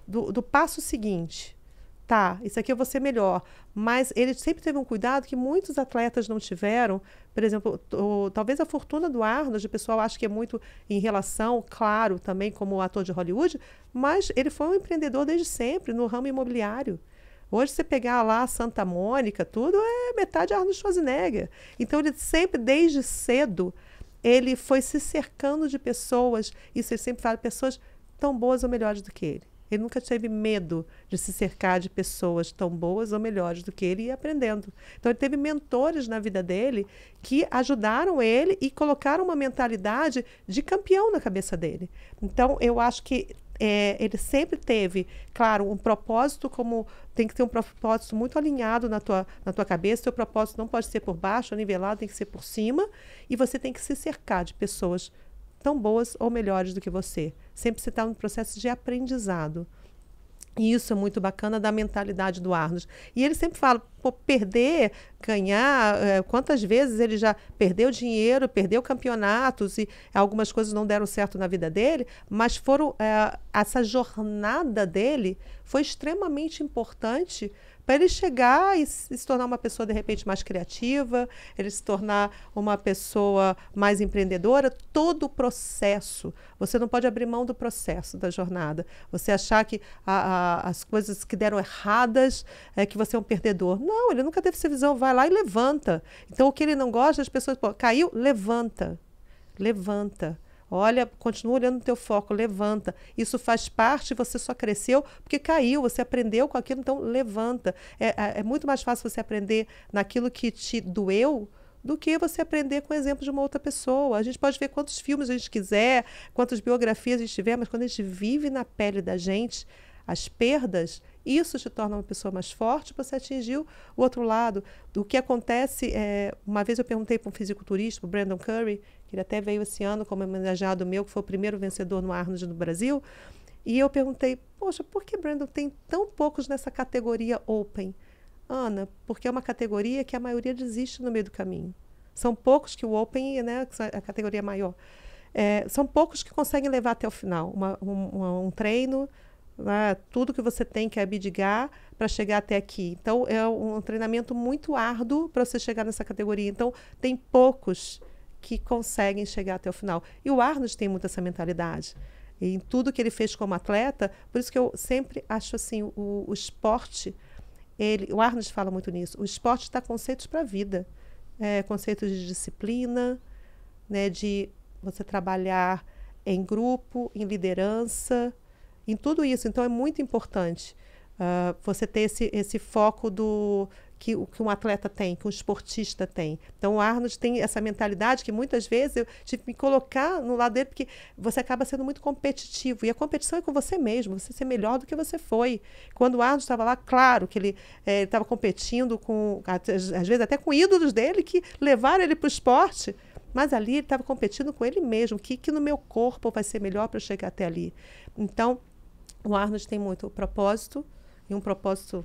do passo seguinte. Tá, isso aqui eu vou ser melhor. Mas ele sempre teve um cuidado que muitos atletas não tiveram. Por exemplo, talvez a fortuna do Arnold, o pessoal acha que é muito em relação, claro, também como ator de Hollywood, mas ele foi um empreendedor desde sempre no ramo imobiliário. Hoje, você pegar lá Santa Mônica, tudo é metade Arnold Schwarzenegger. Então, ele sempre, desde cedo, ele foi se cercando de pessoas, isso ele sempre fala, pessoas tão boas ou melhores do que ele. Ele nunca teve medo de se cercar de pessoas tão boas ou melhores do que ele e ir aprendendo. Então, ele teve mentores na vida dele que ajudaram ele e colocaram uma mentalidade de campeão na cabeça dele. Então, eu acho que ele sempre teve, claro, um propósito, como tem que ter um propósito muito alinhado na tua cabeça. Seu propósito não pode ser por baixo, nivelado, tem que ser por cima. E você tem que se cercar de pessoas tão boas ou melhores do que você. Sempre você está num processo de aprendizado. E isso é muito bacana da mentalidade do Arnold. E ele sempre fala, pô, perder, ganhar, quantas vezes ele já perdeu dinheiro, perdeu campeonatos e algumas coisas não deram certo na vida dele, mas essa jornada dele foi extremamente importante para ele chegar e se tornar uma pessoa, de repente, mais criativa, ele se tornar uma pessoa mais empreendedora. Todo o processo, você não pode abrir mão do processo da jornada. Você achar que as coisas que deram erradas, que você é um perdedor. Não, ele nunca teve essa visão. Vai lá e levanta. Então, o que ele não gosta, as pessoas, pô, caiu, levanta. Levanta. Olha, continua olhando no teu foco, levanta. Isso faz parte, você só cresceu porque caiu, você aprendeu com aquilo, então levanta. É muito mais fácil você aprender naquilo que te doeu do que você aprender com o exemplo de uma outra pessoa. A gente pode ver quantos filmes a gente quiser, quantas biografias a gente tiver, mas quando a gente vive na pele da gente, as perdas, isso te torna uma pessoa mais forte, você atingiu o outro lado. O que acontece, uma vez eu perguntei para um fisiculturista, o Brandon Curry, que ele até veio esse ano como homenageado meu, que foi o primeiro vencedor no Arnold no Brasil, e eu perguntei, poxa, por que Brandon tem tão poucos nessa categoria Open? Ana, porque é uma categoria que a maioria desiste no meio do caminho. São poucos que o Open, né, a categoria maior, são poucos que conseguem levar até o final. Um treino, tudo que você tem que abdicar para chegar até aqui. Então, é um treinamento muito árduo para você chegar nessa categoria. Então, tem poucos que conseguem chegar até o final. E o Arnold tem muito essa mentalidade. E em tudo que ele fez como atleta, por isso que eu sempre acho assim, o esporte, o Arnold fala muito nisso, o esporte dá conceitos para a vida. Conceitos de disciplina, né, de você trabalhar em grupo, em liderança, em tudo isso. Então, é muito importante. você ter esse foco que um atleta tem, que um esportista tem. Então, o Arnold tem essa mentalidade que muitas vezes eu tive que me colocar no lado dele, porque você acaba sendo muito competitivo. E a competição é com você mesmo, você ser melhor do que você foi. Quando o Arnold estava lá, claro que ele estava competindo às vezes até com ídolos dele que levaram ele para o esporte, mas ali ele estava competindo com ele mesmo. O que no meu corpo vai ser melhor para eu chegar até ali? Então, o Arnold tem muito propósito, e um propósito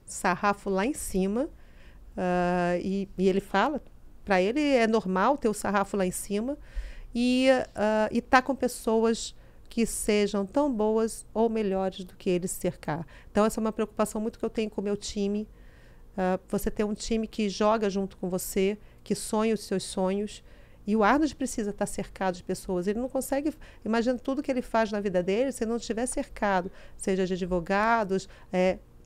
sarrafo lá em cima, e ele fala, para ele é normal ter o sarrafo lá em cima, e tá com pessoas que sejam tão boas ou melhores do que ele se cercar. Então, essa é uma preocupação muito que eu tenho com o meu time. Você ter um time que joga junto com você, que sonha os seus sonhos. E o Arnold precisa estar cercado de pessoas. Ele não consegue, imagina tudo que ele faz na vida dele, se não estiver cercado, seja de advogados,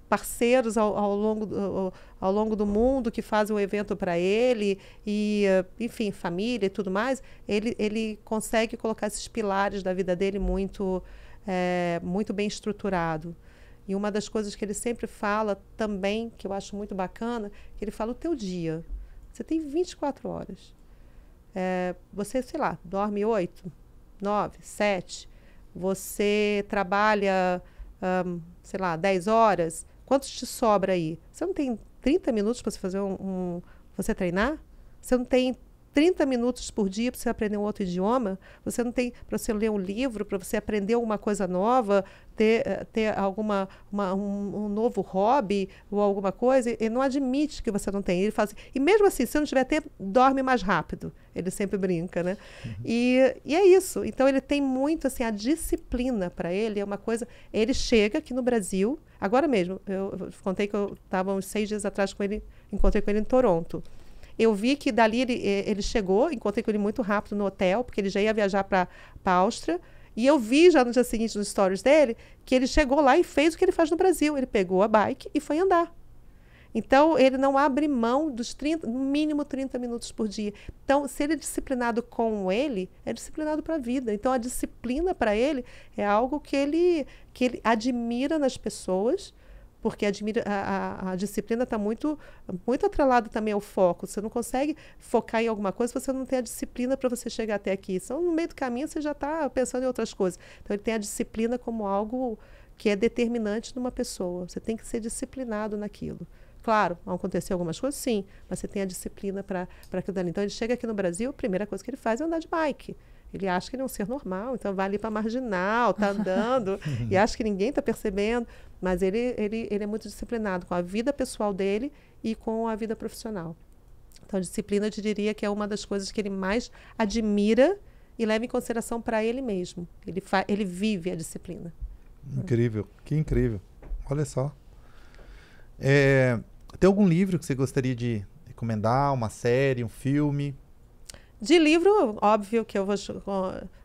parceiros ao longo do mundo que fazem um evento para ele, e, enfim, família e tudo mais, ele consegue colocar esses pilares da vida dele muito bem estruturado. E uma das coisas que ele sempre fala também, que eu acho muito bacana, que ele fala o teu dia. Você tem 24 horas. Você, sei lá, dorme 8, 9, 7. Você trabalha, sei lá, 10 horas. Quantos te sobra aí? Você não tem 30 minutos para você fazer você treinar? Você não tem 30 minutos por dia para você aprender um outro idioma? Você não tem para você ler um livro, para você aprender alguma coisa nova, ter um novo hobby ou alguma coisa? Ele não admite que você não tem. Ele fala assim, e mesmo assim, se não tiver tempo, dorme mais rápido. Ele sempre brinca, né? Uhum. E é isso. Então, ele tem muito, assim, a disciplina para ele é uma coisa... Ele chega aqui no Brasil, agora mesmo, eu contei que eu estava uns 6 dias atrás com ele, encontrei com ele em Toronto. Eu vi que dali ele chegou, encontrei com ele muito rápido no hotel, porque ele já ia viajar para a Áustria, e eu vi já no dia seguinte nos stories dele que ele chegou lá e fez o que ele faz no Brasil. Ele pegou a bike e foi andar. Então, ele não abre mão dos no mínimo 30 minutos por dia. Então, se ele é disciplinado com ele, é disciplinado para a vida. Então, a disciplina para ele é algo que ele admira nas pessoas, porque a disciplina está muito, muito atrelada também ao foco. Você não consegue focar em alguma coisa se você não tem a disciplina para você chegar até aqui. Então, no meio do caminho, você já está pensando em outras coisas. Então, ele tem a disciplina como algo que é determinante numa pessoa. Você tem que ser disciplinado naquilo. Claro, vão acontecer algumas coisas, sim, mas você tem a disciplina para aquilo dali. Então, ele chega aqui no Brasil, a primeira coisa que ele faz é andar de bike. Ele acha que ele é um ser normal, então vai ali para a Marginal, está andando, e acha que ninguém está percebendo, mas ele é muito disciplinado com a vida pessoal dele e com a vida profissional. Então, a disciplina, eu te diria que é uma das coisas que ele mais admira e leva em consideração para ele mesmo. Ele vive a disciplina. Incrível, que incrível. Olha só. Tem algum livro que você gostaria de recomendar? Uma série, um filme? De livro, óbvio que eu vou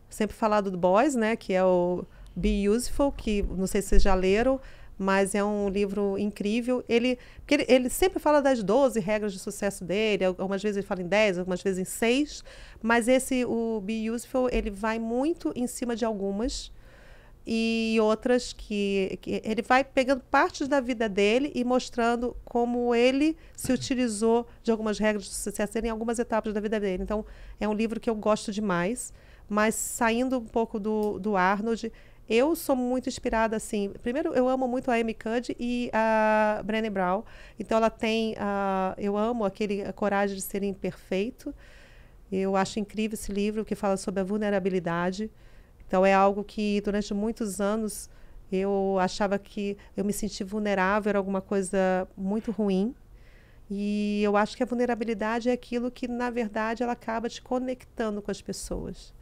sempre falar do Boys, né? Que é o Be Useful, que não sei se vocês já leram, mas é um livro incrível. Porque ele sempre fala das 12 regras de sucesso dele, algumas vezes ele fala em 10, algumas vezes em 6, mas o Be Useful, ele vai muito em cima de algumas, e outras que ele vai pegando partes da vida dele e mostrando como ele se utilizou de algumas regras de sucesso dele em algumas etapas da vida dele. Então, é um livro que eu gosto demais, mas saindo um pouco do Arnold, eu sou muito inspirada, assim, primeiro eu amo muito a Amy Cuddy e a Brené Brown, então ela tem, eu amo a coragem de ser imperfeito, eu acho incrível esse livro que fala sobre a vulnerabilidade. Então, é algo que, durante muitos anos, eu achava que eu me sentia vulnerável, era alguma coisa muito ruim. E eu acho que a vulnerabilidade é aquilo que, na verdade, ela acaba te conectando com as pessoas.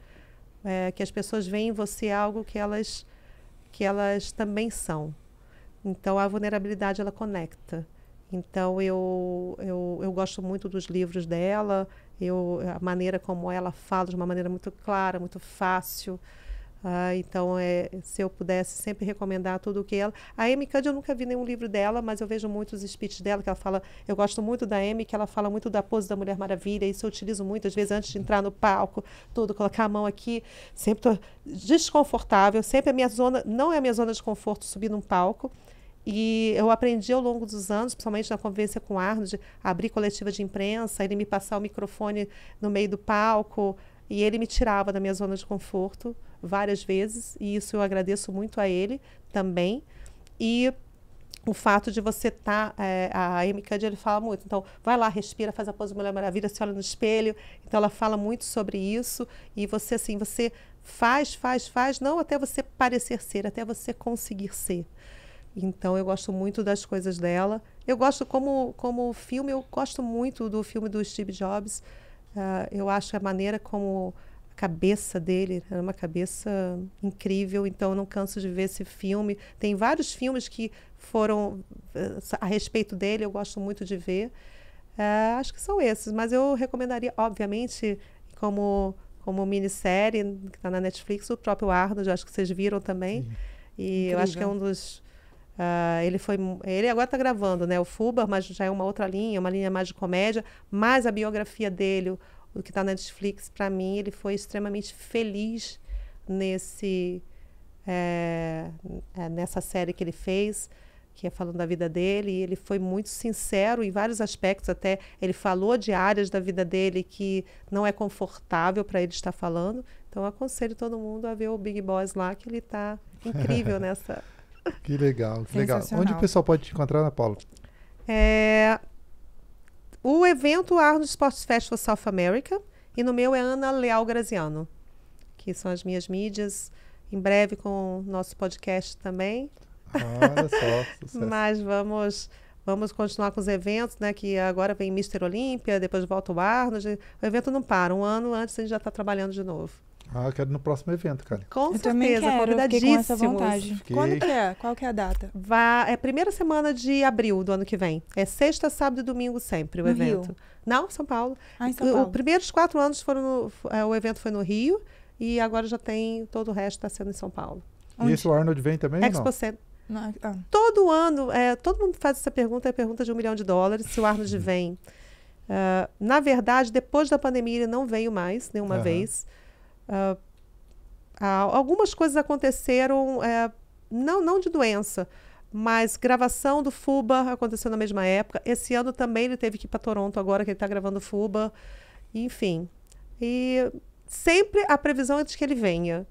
Que as pessoas veem em você algo que elas também são. Então, a vulnerabilidade, ela conecta. Então, eu gosto muito dos livros dela, a maneira como ela fala de uma maneira muito clara, muito fácil. Então, se eu pudesse sempre recomendar tudo o que ela... A Amy Cuddy, eu nunca vi nenhum livro dela, mas eu vejo muitos speeches dela que ela fala... Eu gosto muito da Amy, que ela fala muito da pose da Mulher Maravilha, isso eu utilizo muito, às vezes, antes de entrar no palco, colocar a mão aqui, sempre estou desconfortável, sempre a minha zona... Não é a minha zona de conforto subir num palco, E eu aprendi ao longo dos anos, principalmente na convivência com o Arnold, abrir coletiva de imprensa, ele me passar o microfone no meio do palco, e ele me tirava da minha zona de conforto várias vezes, e isso eu agradeço muito a ele também. E o fato de você estar... a Amy Cuddy, ele fala muito. Então, vai lá, respira, faz a pose Mulher Maravilha, se olha no espelho. Então, ela fala muito sobre isso. E você, assim, você faz, não até você parecer ser, até você conseguir ser. Então, eu gosto muito das coisas dela. Eu gosto, como filme, eu gosto muito do filme do Steve Jobs. Eu acho a maneira como a cabeça dele era uma cabeça incrível. Então, eu não canso de ver esse filme. Tem vários filmes que foram a respeito dele, eu gosto muito de ver. Acho que são esses. Mas eu recomendaria, obviamente, como minissérie, que está na Netflix, o próprio Arnold, acho que vocês viram também. Sim. E Incrível. eu acho que é um dos... ele agora está gravando, né, o Fuba, mas já é uma outra linha, uma linha mais de comédia, mas a biografia dele, o que está na Netflix, para mim, ele foi extremamente feliz nessa série que ele fez, que é falando da vida dele, e ele foi muito sincero em vários aspectos, até ele falou de áreas da vida dele que não é confortável para ele estar falando. Então, eu aconselho todo mundo a ver o Big Boss lá, que ele está incrível nessa... Que legal, que legal. Sensacional. Onde o pessoal pode te encontrar, Ana Paula? O evento Arnold Sports Festival South America, e no meu é Ana Leal Graziano, que são as minhas mídias, em breve com o nosso podcast também. Olha só, sucesso. Mas vamos continuar com os eventos, né? Que agora vem Mr. Olímpia, depois volta o Arnold. O evento não para. Um ano antes a gente já está trabalhando de novo. Eu quero ir no próximo evento, cara. Com Eu também certeza, quero, eu fiquei com essa convidadíssimos. vontade. Fiquei. Quando que é? Qual que é a data? É a primeira semana de abril do ano que vem. É sexta, sábado e domingo sempre o No evento. Rio? Não, São Paulo. Em São Paulo. Os primeiros 4 anos o evento foi no Rio e agora já tem todo o resto está sendo em São Paulo. E esse o Arnold vem também ou não? Expo Center. Não, Todo ano, todo mundo faz essa pergunta, é a pergunta de $1 milhão, se o Arnold vem. Na verdade, depois da pandemia, ele não veio mais, nenhuma vez. Algumas coisas aconteceram, não de doença, mas gravação do Fuba aconteceu na mesma época. Esse ano também ele teve que ir para Toronto agora, que ele está gravando o Fuba. Enfim. E sempre a previsão é de que ele venha.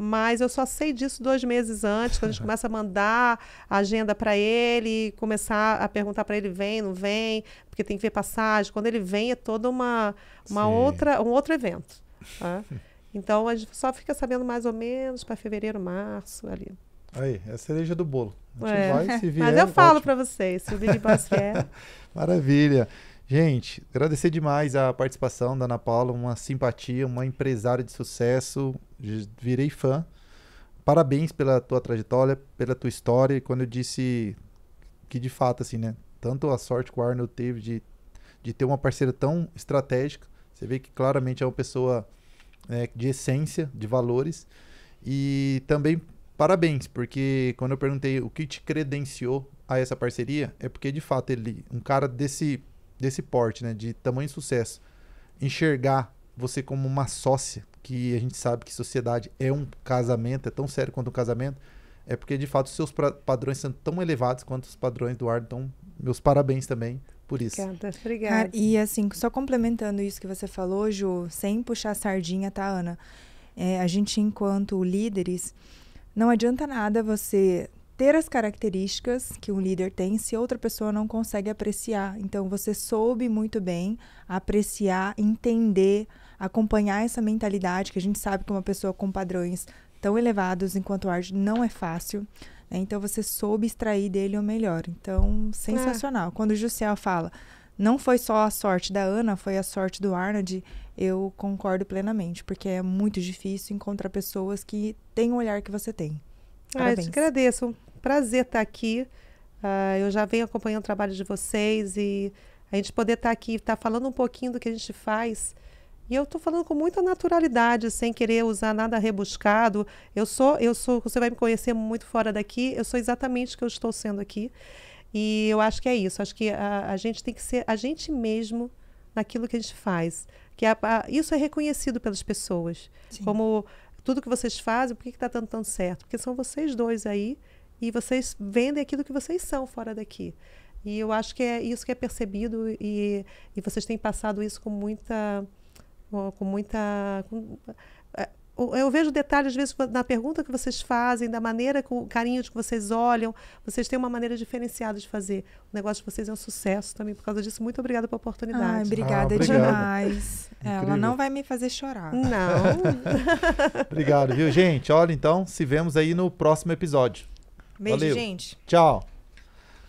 Mas eu só sei disso 2 meses antes, quando a gente começa a mandar a agenda para ele, começar a perguntar para ele, vem, não vem, porque tem que ver passagem. Quando ele vem, é toda um outro evento. Tá? Então, a gente só fica sabendo mais ou menos para fevereiro, março, ali. Aí, é a cereja do bolo. A gente vai, se vier, Mas eu falo ótimo. para vocês, se o Big Boss vier. Maravilha. Gente, agradecer demais a participação da Ana Paula, uma simpatia, uma empresária de sucesso, virei fã. Parabéns pela tua trajetória, pela tua história. E quando eu disse que, de fato, assim, né, tanto a sorte que o Arnold teve de ter uma parceira tão estratégica, você vê que claramente é uma pessoa de essência, de valores. E também parabéns, porque quando eu perguntei o que te credenciou a essa parceria, é porque, de fato, ele, um cara desse porte, né, de tamanho sucesso, enxergar você como uma sócia, que a gente sabe que sociedade é um casamento, é tão sério quanto um casamento, é porque de fato os seus padrões são tão elevados quanto os padrões do Arnold. Então, meus parabéns também por isso. Obrigada. Cara, e assim, só complementando isso que você falou, Ju, sem puxar sardinha, tá, Ana? A gente, enquanto líderes, não adianta nada você ter as características que um líder tem se outra pessoa não consegue apreciar. Então, você soube muito bem apreciar, entender, acompanhar essa mentalidade, que a gente sabe que uma pessoa com padrões tão elevados enquanto arte não é fácil, né? Então, você soube extrair dele o melhor. Então, sensacional. Quando o Jussiel fala, não foi só a sorte da Ana, foi a sorte do Arnold, eu concordo plenamente, porque é muito difícil encontrar pessoas que têm o olhar que você tem. Eu te agradeço. Um prazer estar aqui. Eu já venho acompanhando o trabalho de vocês e a gente poder estar aqui, estar falando um pouquinho do que a gente faz. E eu estou falando com muita naturalidade, sem querer usar nada rebuscado. Eu sou, você vai me conhecer muito fora daqui, eu sou exatamente o que eu estou sendo aqui. E eu acho que é isso. Acho que a gente tem que ser a gente mesmo naquilo que a gente faz. Que isso é reconhecido pelas pessoas. Sim. Como tudo que vocês fazem, por que está dando tão certo? Porque são vocês dois aí e vocês vendem aquilo que vocês são fora daqui. E eu acho que é isso que é percebido e vocês têm passado isso com muita... Eu vejo detalhes, às vezes, na pergunta que vocês fazem, da maneira, com o carinho que vocês olham. Vocês têm uma maneira diferenciada de fazer. O negócio de vocês é um sucesso também por causa disso. Muito obrigada pela oportunidade. Ai, obrigada demais. Ela não vai me fazer chorar. Não. Obrigado, viu, gente? Olha, então, se vemos aí no próximo episódio. Beijo, Valeu. gente. Tchau.